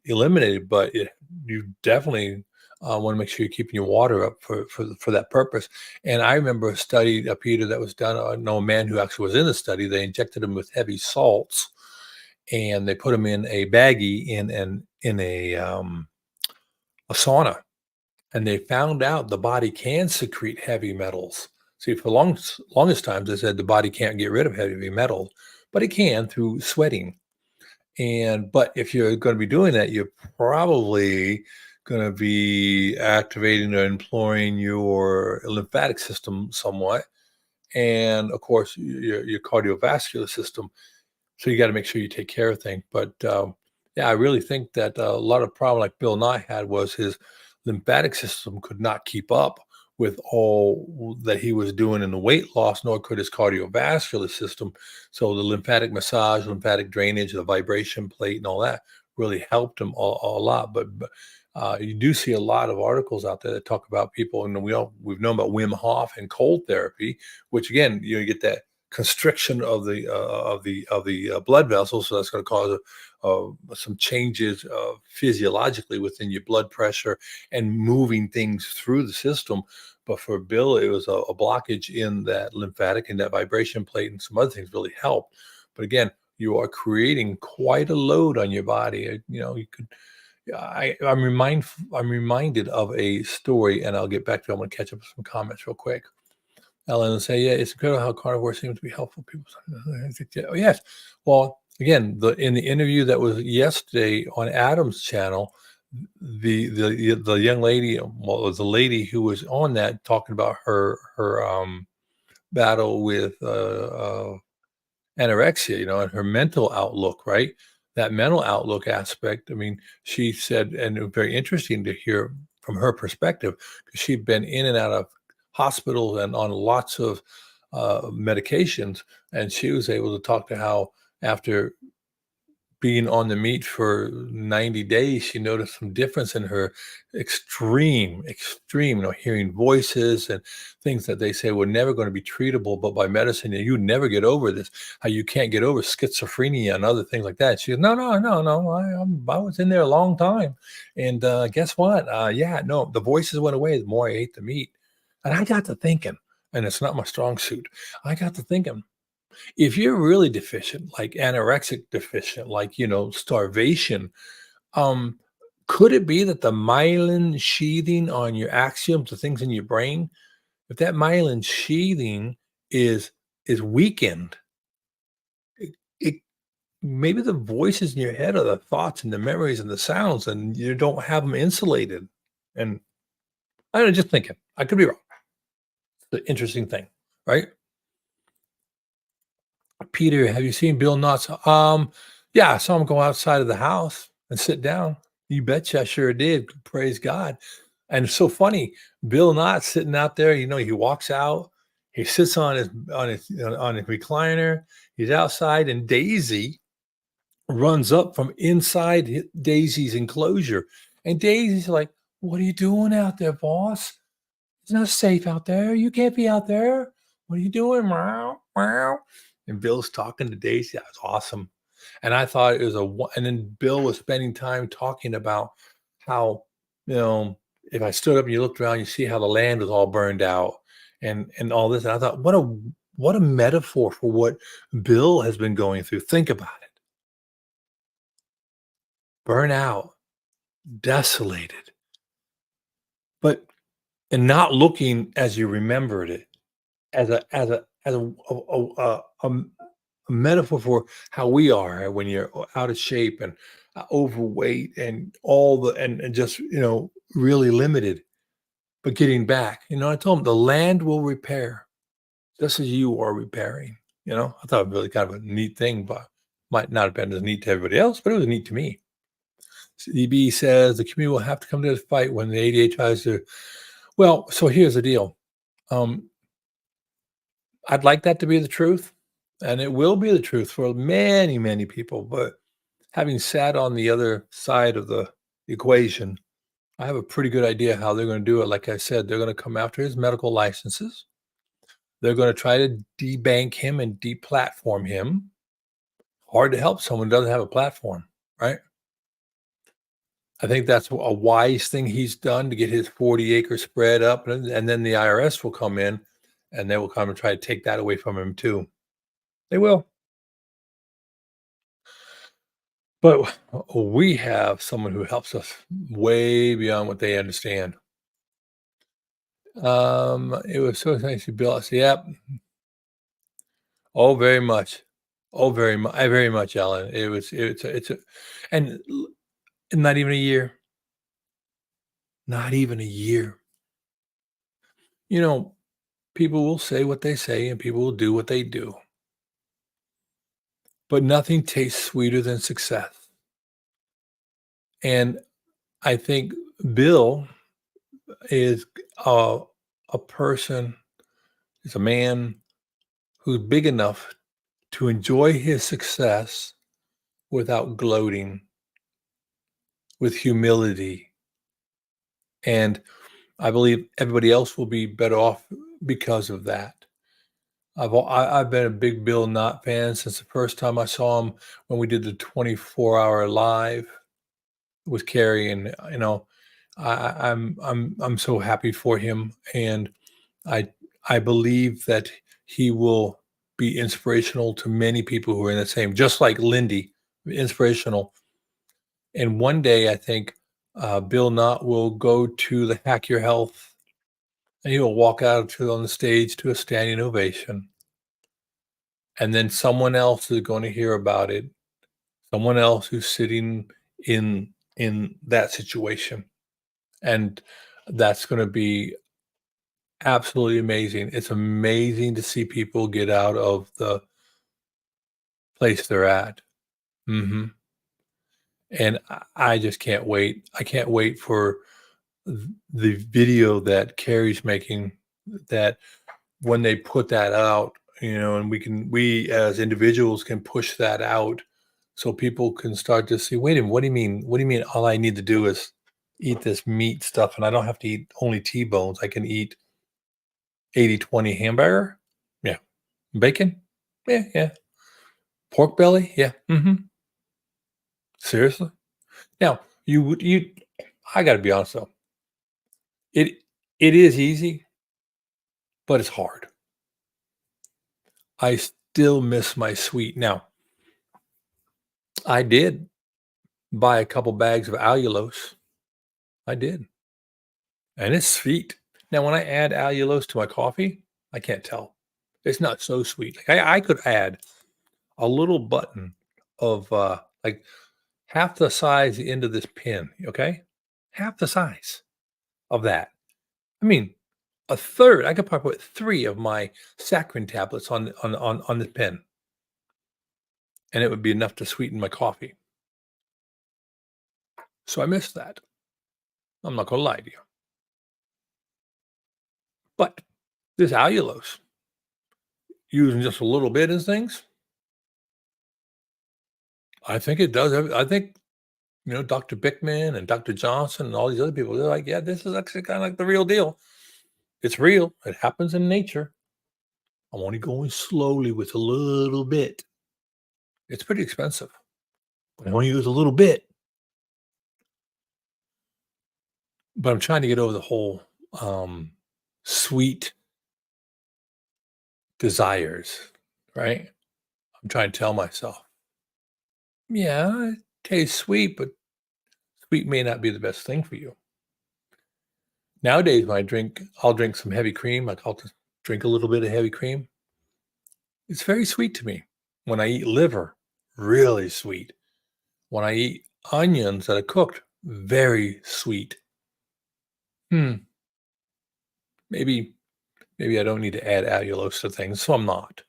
eliminated. But you definitely want to make sure you're keeping your water up for that purpose. And I remember a study, Peter, that was done. I know a man who actually was in the study. They injected him with heavy salts, and they put him in a baggie in a sauna, and they found out the body can secrete heavy metals. See, for longest times, they said the body can't get rid of heavy metals, but it can through sweating. But if you're going to be doing that, you're probably going to be activating or employing your lymphatic system somewhat, and of course your cardiovascular system. So you got to make sure you take care of things. But yeah, I really think that a lot of problem like Bill Nye had was his lymphatic system could not keep up with all that he was doing in the weight loss, nor could his cardiovascular system. So the lymphatic massage, lymphatic drainage, the vibration plate, and all that really helped him a lot. But you do see a lot of articles out there that talk about people, and we've known about Wim Hof and cold therapy, which again, you get that constriction of the blood vessels, so that's going to cause some changes physiologically within your blood pressure and moving things through the system. But for Bill, it was a blockage in that lymphatic and that vibration plate, and some other things really helped. But again, you are creating quite a load on your body. You could. I'm reminded of a story, and I'll get back to it. I'm going to catch up with some comments real quick. Ellen will say, "Yeah, it's incredible how carnivore seems to be helpful." People say, "Yeah, oh, yes." Well, again, in the interview that was yesterday on Adam's channel, the young lady, well, it was a lady who was on that talking about her battle with anorexia, and her mental outlook, right? That mental outlook aspect. I mean, she said, and it was very interesting to hear from her perspective because she'd been in and out of hospitals and on lots of medications, and she was able to talk to how after being on the meat for 90 days, she noticed some difference in her extreme, hearing voices and things that they say were never going to be treatable, but by medicine, you never get over this, how you can't get over schizophrenia and other things like that. She goes, no, no, no, no, I was in there a long time. And guess what? Yeah, no, the voices went away the more I ate the meat. And I got to thinking, and it's not my strong suit. I got to thinking, if you're really deficient, like anorexic deficient, like, starvation, um, could it be that the myelin sheathing on your axioms, the things in your brain, if that myelin sheathing is weakened, it maybe the voices in your head are the thoughts and the memories and the sounds, and you don't have them insulated. And I don't know, just thinking. I could be wrong. It's an interesting thing, right? Peter, have you seen Bill Knotts? Yeah, I saw him go outside of the house and sit down. You betcha, I sure did. Praise God. And it's so funny. Bill Knotts sitting out there. He walks out. He sits on his recliner. He's outside, and Daisy runs up from inside Daisy's enclosure, and Daisy's like, "What are you doing out there, boss? It's not safe out there. You can't be out there. What are you doing?" Meow, meow. And Bill's talking to Daisy. That was awesome. And I thought it was and then Bill was spending time talking about how, if I stood up and you looked around, you see how the land was all burned out and all this. And I thought, what a What a metaphor for what Bill has been going through. Think about it. Burnout, desolated, but and not looking as you remembered it as a metaphor for how we are when you're out of shape and overweight and all the and just really limited, but getting back. I told him the land will repair just as you are repairing. I thought it was really kind of a neat thing, but might not have been as neat to everybody else, but it was neat to me. CB says the community will have to come to this fight when the ADA tries to. Well, so here's the deal. Um, I'd like that to be the truth, and it will be the truth for many, many people. But having sat on the other side of the equation, I have a pretty good idea how they're going to do it. Like I said, they're going to come after his medical licenses. They're going to try to debank him and deplatform him. Hard to help someone who doesn't have a platform, right? I think that's a wise thing he's done to get his 40-acre spread up, and then the IRS will come in, and they will come and try to take that away from him too. They will. But we have someone who helps us way beyond what they understand. It was so nice to Bill. I said, "Yep. Oh, very much. Oh, very much, Ellen. It's a and not even a year. Not even a year. You know, people will say what they say and people will do what they do, but nothing tastes sweeter than success. And I think Bill is a, a person, is a man who's big enough to enjoy his success without gloating, with humility. And I believe everybody else will be better off because of that. I've been a big Bill Knott fan since the first time I saw him when we did the 24-hour live with Carrie, and I'm so happy for him, and I I believe that he will be inspirational to many people who are in the same, just like Lindy, inspirational. And one day, I think Bill Knott will go to the Hack Your Health, and he will walk out to on the stage to a standing ovation, and then someone else is going to hear about it. Someone else who's sitting in that situation, and that's going to be absolutely amazing. It's amazing to see people get out of the place they're at. Mhm, and I just can't wait. I can't wait for the video that Carrie's making, that when they put that out, and we as individuals can push that out so people can start to see, "Wait a minute, what do you mean all I need to do is eat this meat stuff and I don't have to eat only T-bones, I can eat 80/20 hamburger? Yeah. Bacon? Yeah, yeah. Pork belly? Yeah, mhm. Seriously? Now, I gotta be honest, though. It it is easy, but it's hard. I still miss my sweet. Now, I did buy a couple bags of allulose. I did, and it's sweet. Now, when I add allulose to my coffee, I can't tell. It's not so sweet. Like, I could add a little button of, like, half the size the end of this pin, okay? Half the size of that. I mean, a third. I could probably put 3 of my saccharin tablets on the pen, and it would be enough to sweeten my coffee. So I miss that. I'm not gonna lie to you. But this allulose, using just a little bit in things, I think it does I think, Dr. Bickman and Dr. Johnson and all these other people, they're like, "Yeah, this is actually kinda like the real deal. It's real. It happens in nature. I'm only going slowly with a little bit." It's pretty expensive, but I only use a little bit. But I'm trying to get over the whole, sweet desires, right? I'm trying to tell myself, yeah, it tastes sweet, but sweet may not be the best thing for you. Nowadays, when I'll drink some heavy cream, like I'll just drink a little bit of heavy cream. It's very sweet to me. When I eat liver, really sweet. When I eat onions that are cooked, very sweet. Hmm, maybe maybe I don't need to add allulose to things, so I'm not.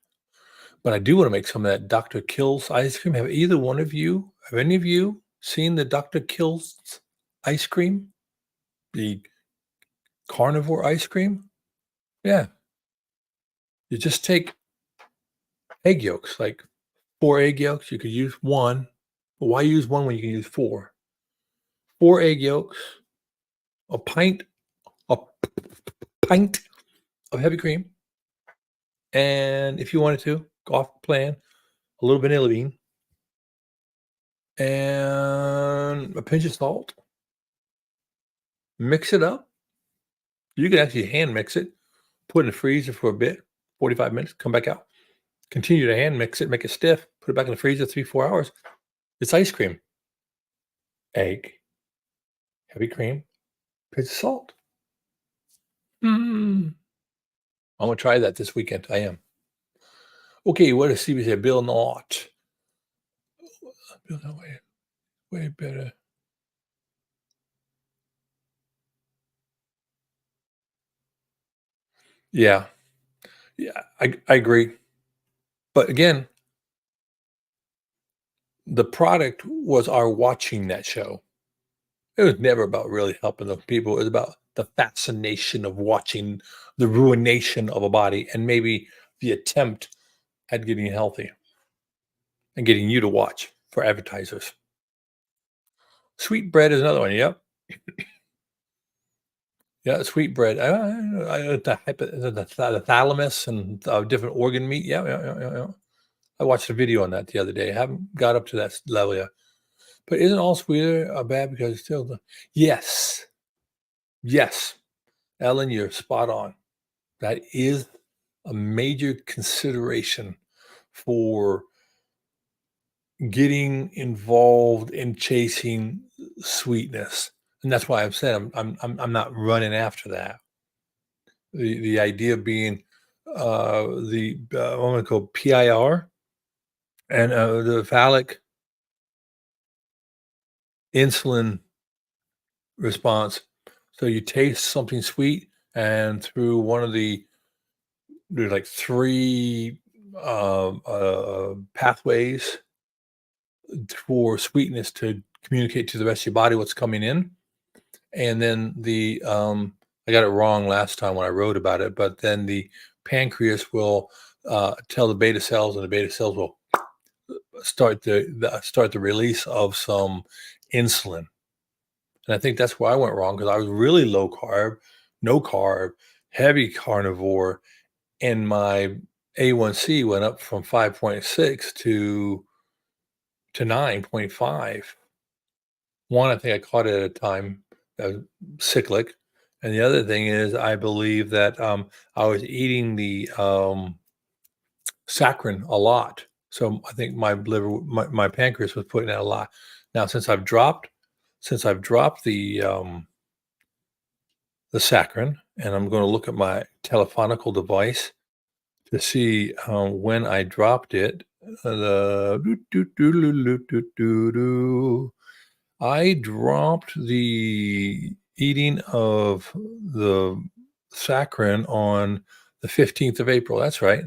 But I do wanna make some of that Dr. Kill's ice cream. Have any of you seen the Dr. Kill's ice cream? The carnivore ice cream? Yeah, you just take egg yolks, like 4 egg yolks, you could use 1, but why use 1 when you can use 4? 4 egg yolks, a pint a pint of heavy cream, and if you wanted to, go off plan, a little vanilla bean, and a pinch of salt. Mix it up. You can actually hand mix it, put it in the freezer for a bit, 45 minutes, come back out. Continue to hand mix it, make it stiff, put it back in the freezer 3, 4 hours. It's ice cream. Egg, heavy cream, pinch of salt. Mm. I'm gonna try that this weekend. I am. Okay, what does CB say? Bill Not. Bill Not, way better. Yeah. Yeah, I agree. But again, the product was our watching that show. It was never about really helping the people. It was about the fascination of watching the ruination of a body and maybe the attempt at getting healthy and getting you to watch for advertisers. Sweet bread is another one. Yep. Yeah, sweet bread. The thalamus and different organ meat. Yeah, yeah, yeah, yeah, yeah. I watched a video on that the other day. I haven't got up to that level yet. But isn't all sweeter bad because it's still the yes, yes, Ellen, you're spot on. That is a major consideration for getting involved in chasing sweetness, and that's why I've said I'm not running after that. The idea being, I'm gonna call PIR and, the phallic insulin response. So you taste something sweet, and through one of there's like 3, pathways for sweetness to communicate to the rest of your body what's coming in. And then I got it wrong last time when I wrote about it, but then the pancreas will tell the beta cells, and the beta cells will start the release of some insulin. And I think that's where I went wrong because I was really low carb, no carb, heavy carnivore, and my A1C went up from 5.6 to 9.5. One, I think I caught it at a time, uh, cyclic, and the other thing is I believe that, I was eating the, saccharin a lot, so I think my pancreas was putting out a lot. Now since I've dropped the saccharin, and I'm gonna look at my telephonical device to see, when I dropped it, the doo doo doo doo doo doo doo doo. I dropped the eating of the saccharin on the 15th of April. That's right.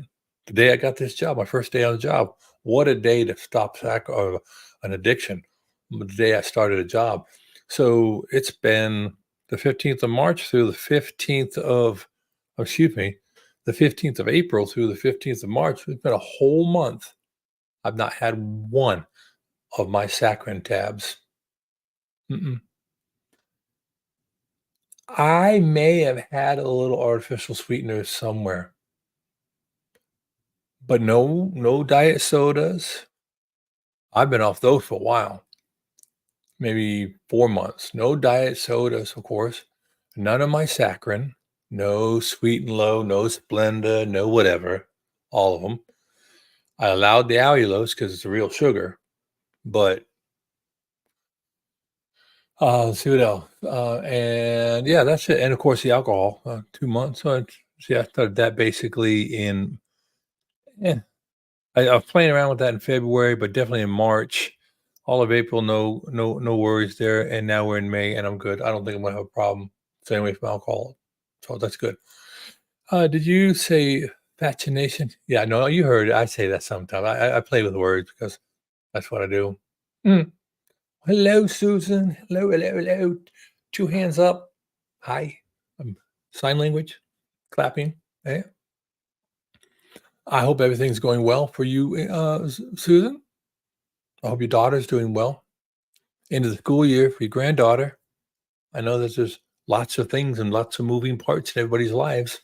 The day I got this job, my first day on the job. What a day to stop an addiction. The day I started a job. So it's been the 15th of March through the 15th of, excuse me, the 15th of April through the 15th of March. It's been a whole month. I've not had one of my saccharin tabs. Mm-mm. I may have had a little artificial sweetener somewhere, but no diet sodas. I've been off those for a while, maybe 4 months. No diet sodas, of course. None of my saccharin, no Sweet and Low, no Splenda, no whatever. all of them. I allowed the allulose because it's a real sugar, but let's see what else. And yeah, that's it. And of course, the alcohol, 2 months. So I started that basically in, yeah, I was playing around with that in February, but definitely in March. All of April, no worries there. And now we're in May, and I'm good. I don't think I'm gonna have a problem staying away from alcohol, so that's good. Did you say fascination? Yeah, no, you heard it. I say that sometimes. I play with words because that's what I do. Mm. Hello, Susan. Hello, hello, hello. Two hands up. Hi. Sign language, clapping. Eh? I hope everything's going well for you, Susan. I hope your daughter's doing well. Into the school year for your granddaughter. I know that there's lots of things and lots of moving parts in everybody's lives.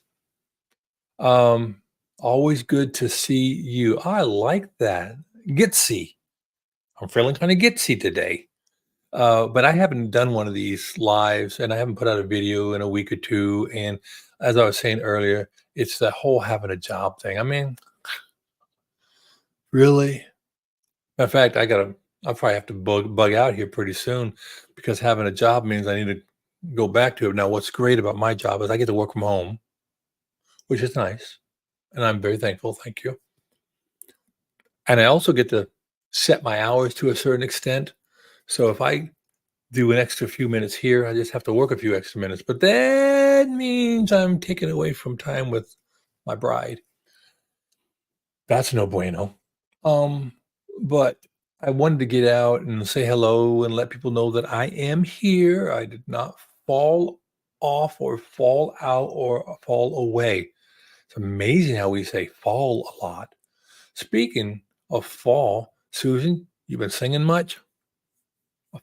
Um, Always good to see you. I like that. Gitsy. I'm feeling kind of gitsy today. But I haven't done one of these lives and I haven't put out a video in a week or two. And as I was saying earlier, it's the whole having a job thing. I mean, really? In fact, I'll probably have to bug out here pretty soon because having a job means I need to go back to it. Now, what's great about my job is I get to work from home, which is nice. And I'm very thankful. Thank you. And I also get to set my hours to a certain extent. So if I do an extra few minutes here, I just have to work a few extra minutes. But that means I'm taking away from time with my bride. That's no bueno. Um, but I wanted to get out and say hello and let people know that I am here. I did not fall off or fall out or fall away. It's amazing how we say fall a lot. Speaking of fall, Susan, you been singing much?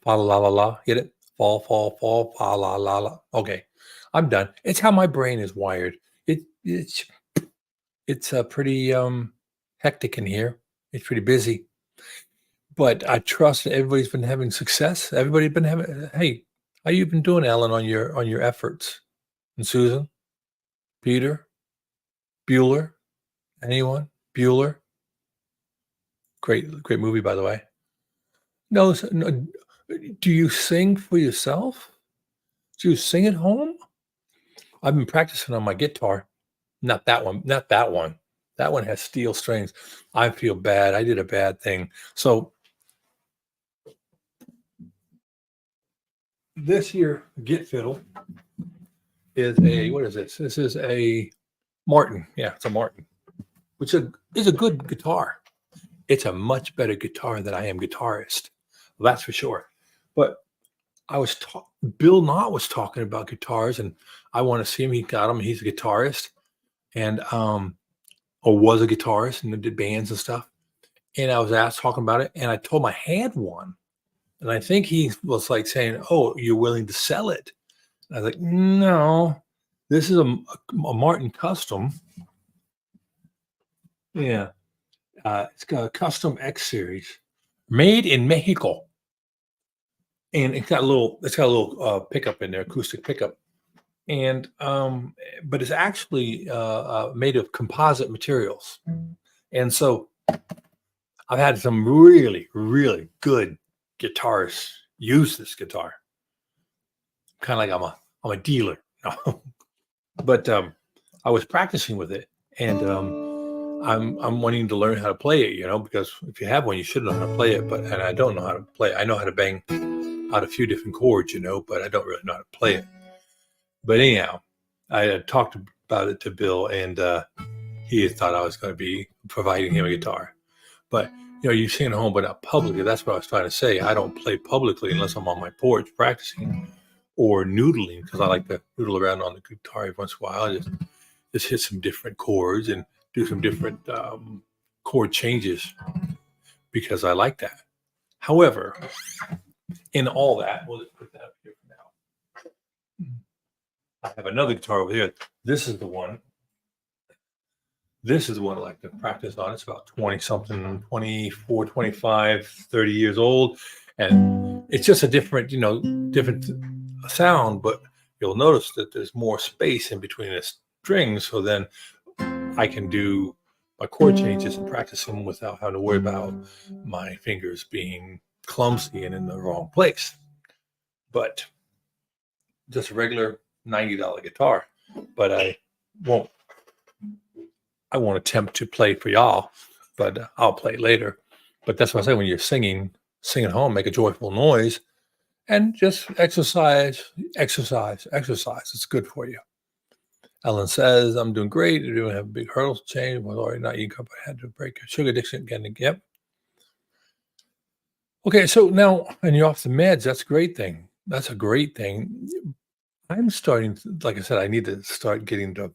Fa la la la. Get it? Fall, fall, fall, fa la la la. Okay, I'm done. It's how my brain is wired. It's pretty hectic in here. It's pretty busy, but I trust that everybody's been having success. Everybody's been having. Hey, how you been doing, Ellen, on your efforts? And Susan, Peter, Bueller, anyone? Bueller, great movie by the way. No, no. Do you sing for yourself? Do you sing at home? I've been practicing on my guitar. Not that one. Not that one. That one has steel strings. I feel bad. I did a bad thing. So this here Git fiddle is a what is this? This is a Martin. Yeah, it's a Martin, which is a good guitar. It's a much better guitar than I am guitarist. Well, that's for sure. But I was Bill Knott was talking about guitars, and I want to see him. He got him. He's a guitarist, and or was a guitarist, and did bands and stuff. And I was asked talking about it, and I told him I had one, and I think he was like saying, "Oh, you're willing to sell it?" And I was like, "No, this is a Martin Custom. Yeah, it's got a Custom X series, made in Mexico, and it's got a little pickup in there, acoustic pickup." And but it's actually made of composite materials, and so I've had some really good guitarists use this guitar. Kind of like I'm a dealer. No. But I was practicing with it, and I'm wanting to learn how to play it. Because if you have one, you should know how to play it. And I don't know how to play it. I know how to bang out a few different chords, but I don't really know how to play it. But anyhow, I had talked about it to Bill, and he thought I was going to be providing him a guitar. But you sing at home, but not publicly. That's what I was trying to say. I don't play publicly unless I'm on my porch practicing or noodling, because I like to noodle around on the guitar every once in a while. I just hit some different chords and do some different chord changes because I like that. However, in all that, we'll just put that up here for now. I have another guitar over here. This is the one I like to practice on. It's about 20 something, 24, 25, 30 years old. And it's just a different sound, but you'll notice that there's more space in between the strings. So then I can do my chord changes and practice them without having to worry about my fingers being clumsy and in the wrong place. But just a regular $90 guitar. But won't I won't attempt to play for y'all, but I'll play later. But that's what I say, when you're singing, sing at home, make a joyful noise, and just exercise, exercise, exercise. It's good for you. Ellen says, I'm doing great. I don't have a big hurdle to change. Was already not eating I had to break sugar addiction again. Yep. Okay, so now, and you're off the meds. That's a great thing. That's a great thing. I'm starting, like I said, I need to start getting to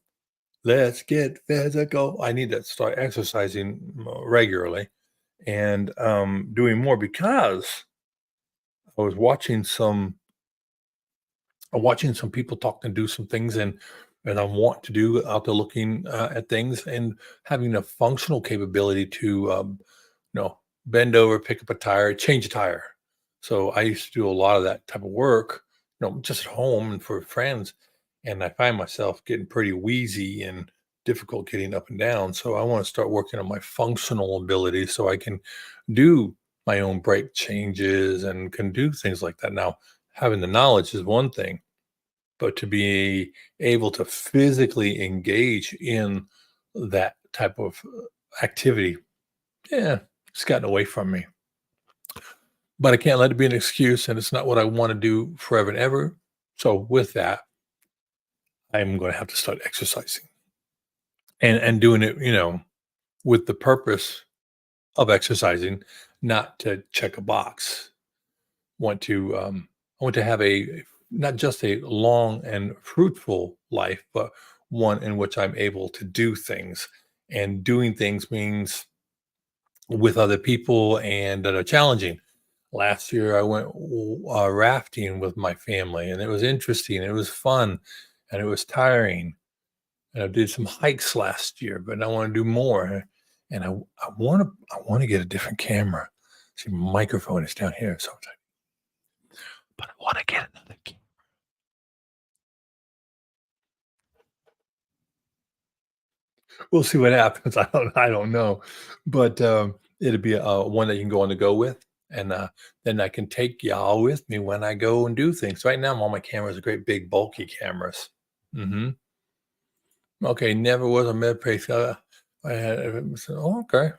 let's get physical. I need to start exercising regularly and doing more, because I was watching some people talk and do some things, and I want to do out there, looking at things and having a functional capability to bend over, pick up a tire, change a tire. So I used to do a lot of that type of work, just at home and for friends. And I find myself getting pretty wheezy and difficult getting up and down. So I want to start working on my functional ability so I can do my own brake changes and can do things like that. Now, having the knowledge is one thing, but to be able to physically engage in that type of activity, yeah, it's gotten away from me. But I can't let it be an excuse, and it's not what I want to do forever and ever. So with that, I'm going to have to start exercising and doing it, with the purpose of exercising, not to check a box. Want to I want to have a not just a long and fruitful life, but one in which I'm able to do things. And doing things means with other people and that are challenging. Last year, I went rafting with my family, and it was interesting. It was fun, and it was tiring. And I did some hikes last year, but I want to do more. And I want to get a different camera. See, my microphone is down here, so but I want to get another camera. We'll see what happens. I don't know, but it'll be one that you can go on the go with, and then I can take y'all with me when I go and do things. Right now, all my cameras are great big bulky cameras. Hmm. Okay, never was a med pace. I had, okay.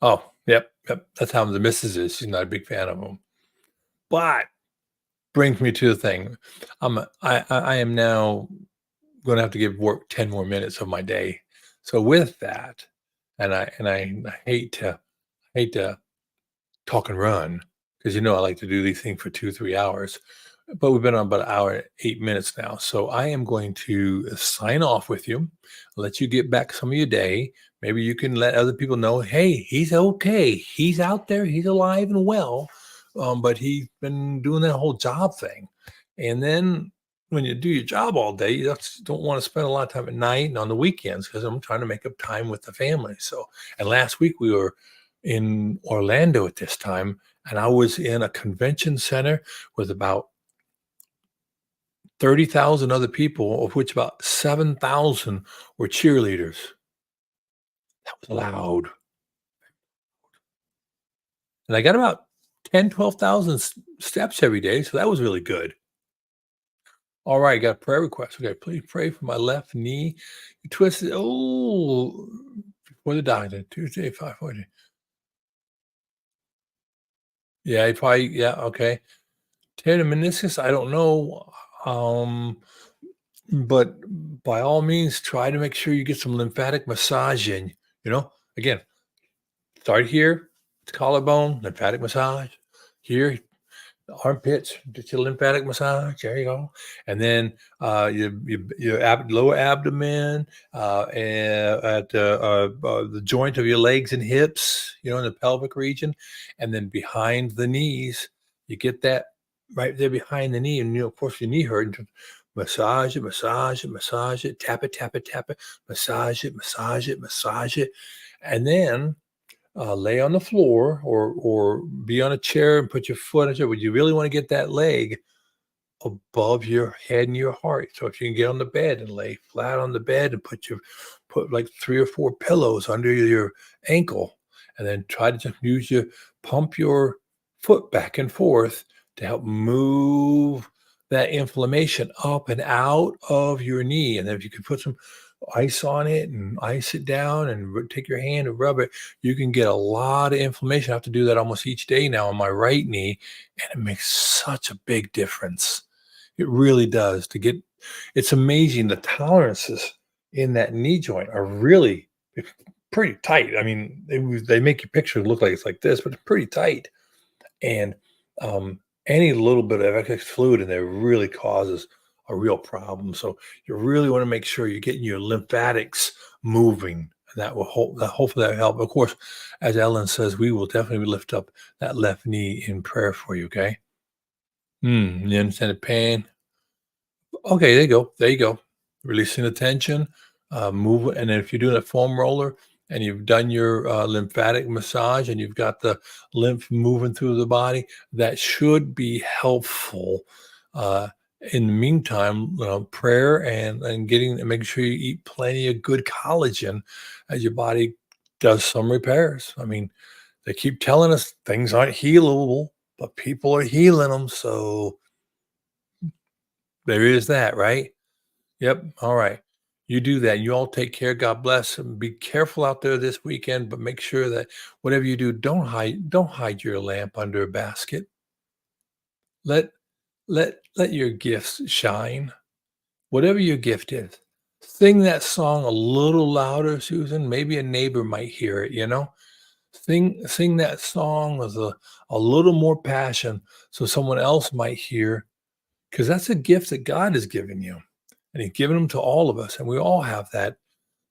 Oh, yep, yep. That's how the missus is. She's not a big fan of them, but brings me to the thing. I am now going to have to give work 10 more minutes of my day. So with that, and I hate to talk and run, because I like to do these things for 2-3 hours, but we've been on about an hour and 8 minutes now. So I am going to sign off with you, let you get back some of your day. Maybe you can let other people know, hey, he's okay. He's out there. He's alive and well. But he's been doing that whole job thing. And then when you do your job all day, you just don't want to spend a lot of time at night and on the weekends, because I'm trying to make up time with the family. So, and last week we were in Orlando at this time, and I was in a convention center with about 30,000 other people, of which about 7,000 were cheerleaders. That was loud. And I got about 10, 12,000 steps every day. So that was really good. All right, got a prayer request. Okay, please pray for my left knee. You twisted. Oh, before the doctor, Tuesday, 5:40. Yeah, he probably, yeah, okay. Tear the meniscus, I don't know. Um, but by all means, try to make sure you get some lymphatic massage in. Again, start here, collarbone, lymphatic massage. Here, armpits, get your lymphatic massage. There you go. And then your lower abdomen, and at the joint of your legs and hips, in the pelvic region, and then behind the knees. You get that right there behind the knee, and of course your knee hurt. Massage it, massage it, massage it, tap it, tap it, tap it, massage it, massage it, massage it, and then lay on the floor or be on a chair and put your foot on a chair. But you really want to get that leg above your head and your heart. So if you can get on the bed and lay flat on the bed and put like 3 or 4 pillows under your ankle, and then try to just use your pump your foot back and forth to help move that inflammation up and out of your knee. And then if you can put some ice on it and ice it down and take your hand and rub it, you can get a lot of inflammation. I have to do that almost each day now on my right knee, and it makes such a big difference. It really does. It's amazing, the tolerances in that knee joint are really pretty tight. I mean, they make your picture look like it's like this, but it's pretty tight. And any little bit of excess fluid in there really causes a real problem. So you really want to make sure you're getting your lymphatics moving. And hopefully that will help. Of course, as Ellen says, we will definitely lift up that left knee in prayer for you. Okay. You understand the pain? Okay, there you go. There you go. Releasing the tension, move, and then if you're doing a foam roller and you've done your lymphatic massage and you've got the lymph moving through the body, that should be helpful. Uh, in the meantime, prayer and getting and making sure you eat plenty of good collagen as your body does some repairs. I mean, they keep telling us things aren't healable, but people are healing them. So there is that, right? Yep. All right. You do that. You all take care. God bless. And be careful out there this weekend, but make sure that whatever you do, don't hide your lamp under a basket. Let let your gifts shine. Whatever your gift is. Sing that song a little louder, Susan. Maybe a neighbor might hear it, you know? Sing that song with a little more passion so someone else might hear, because that's a gift that God has given you. And he's given them to all of us, and we all have that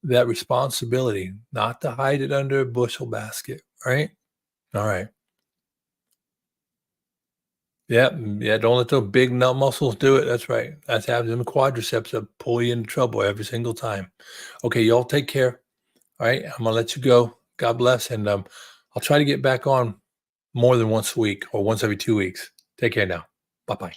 responsibility not to hide it under a bushel basket, right? All right. Yeah, yeah, don't let those big nut muscles do it. That's right. That's having them quadriceps that pull you into trouble every single time. Okay, y'all take care. All right, I'm gonna let you go. God bless, and I'll try to get back on more than once a week or once every 2 weeks. Take care now. Bye bye.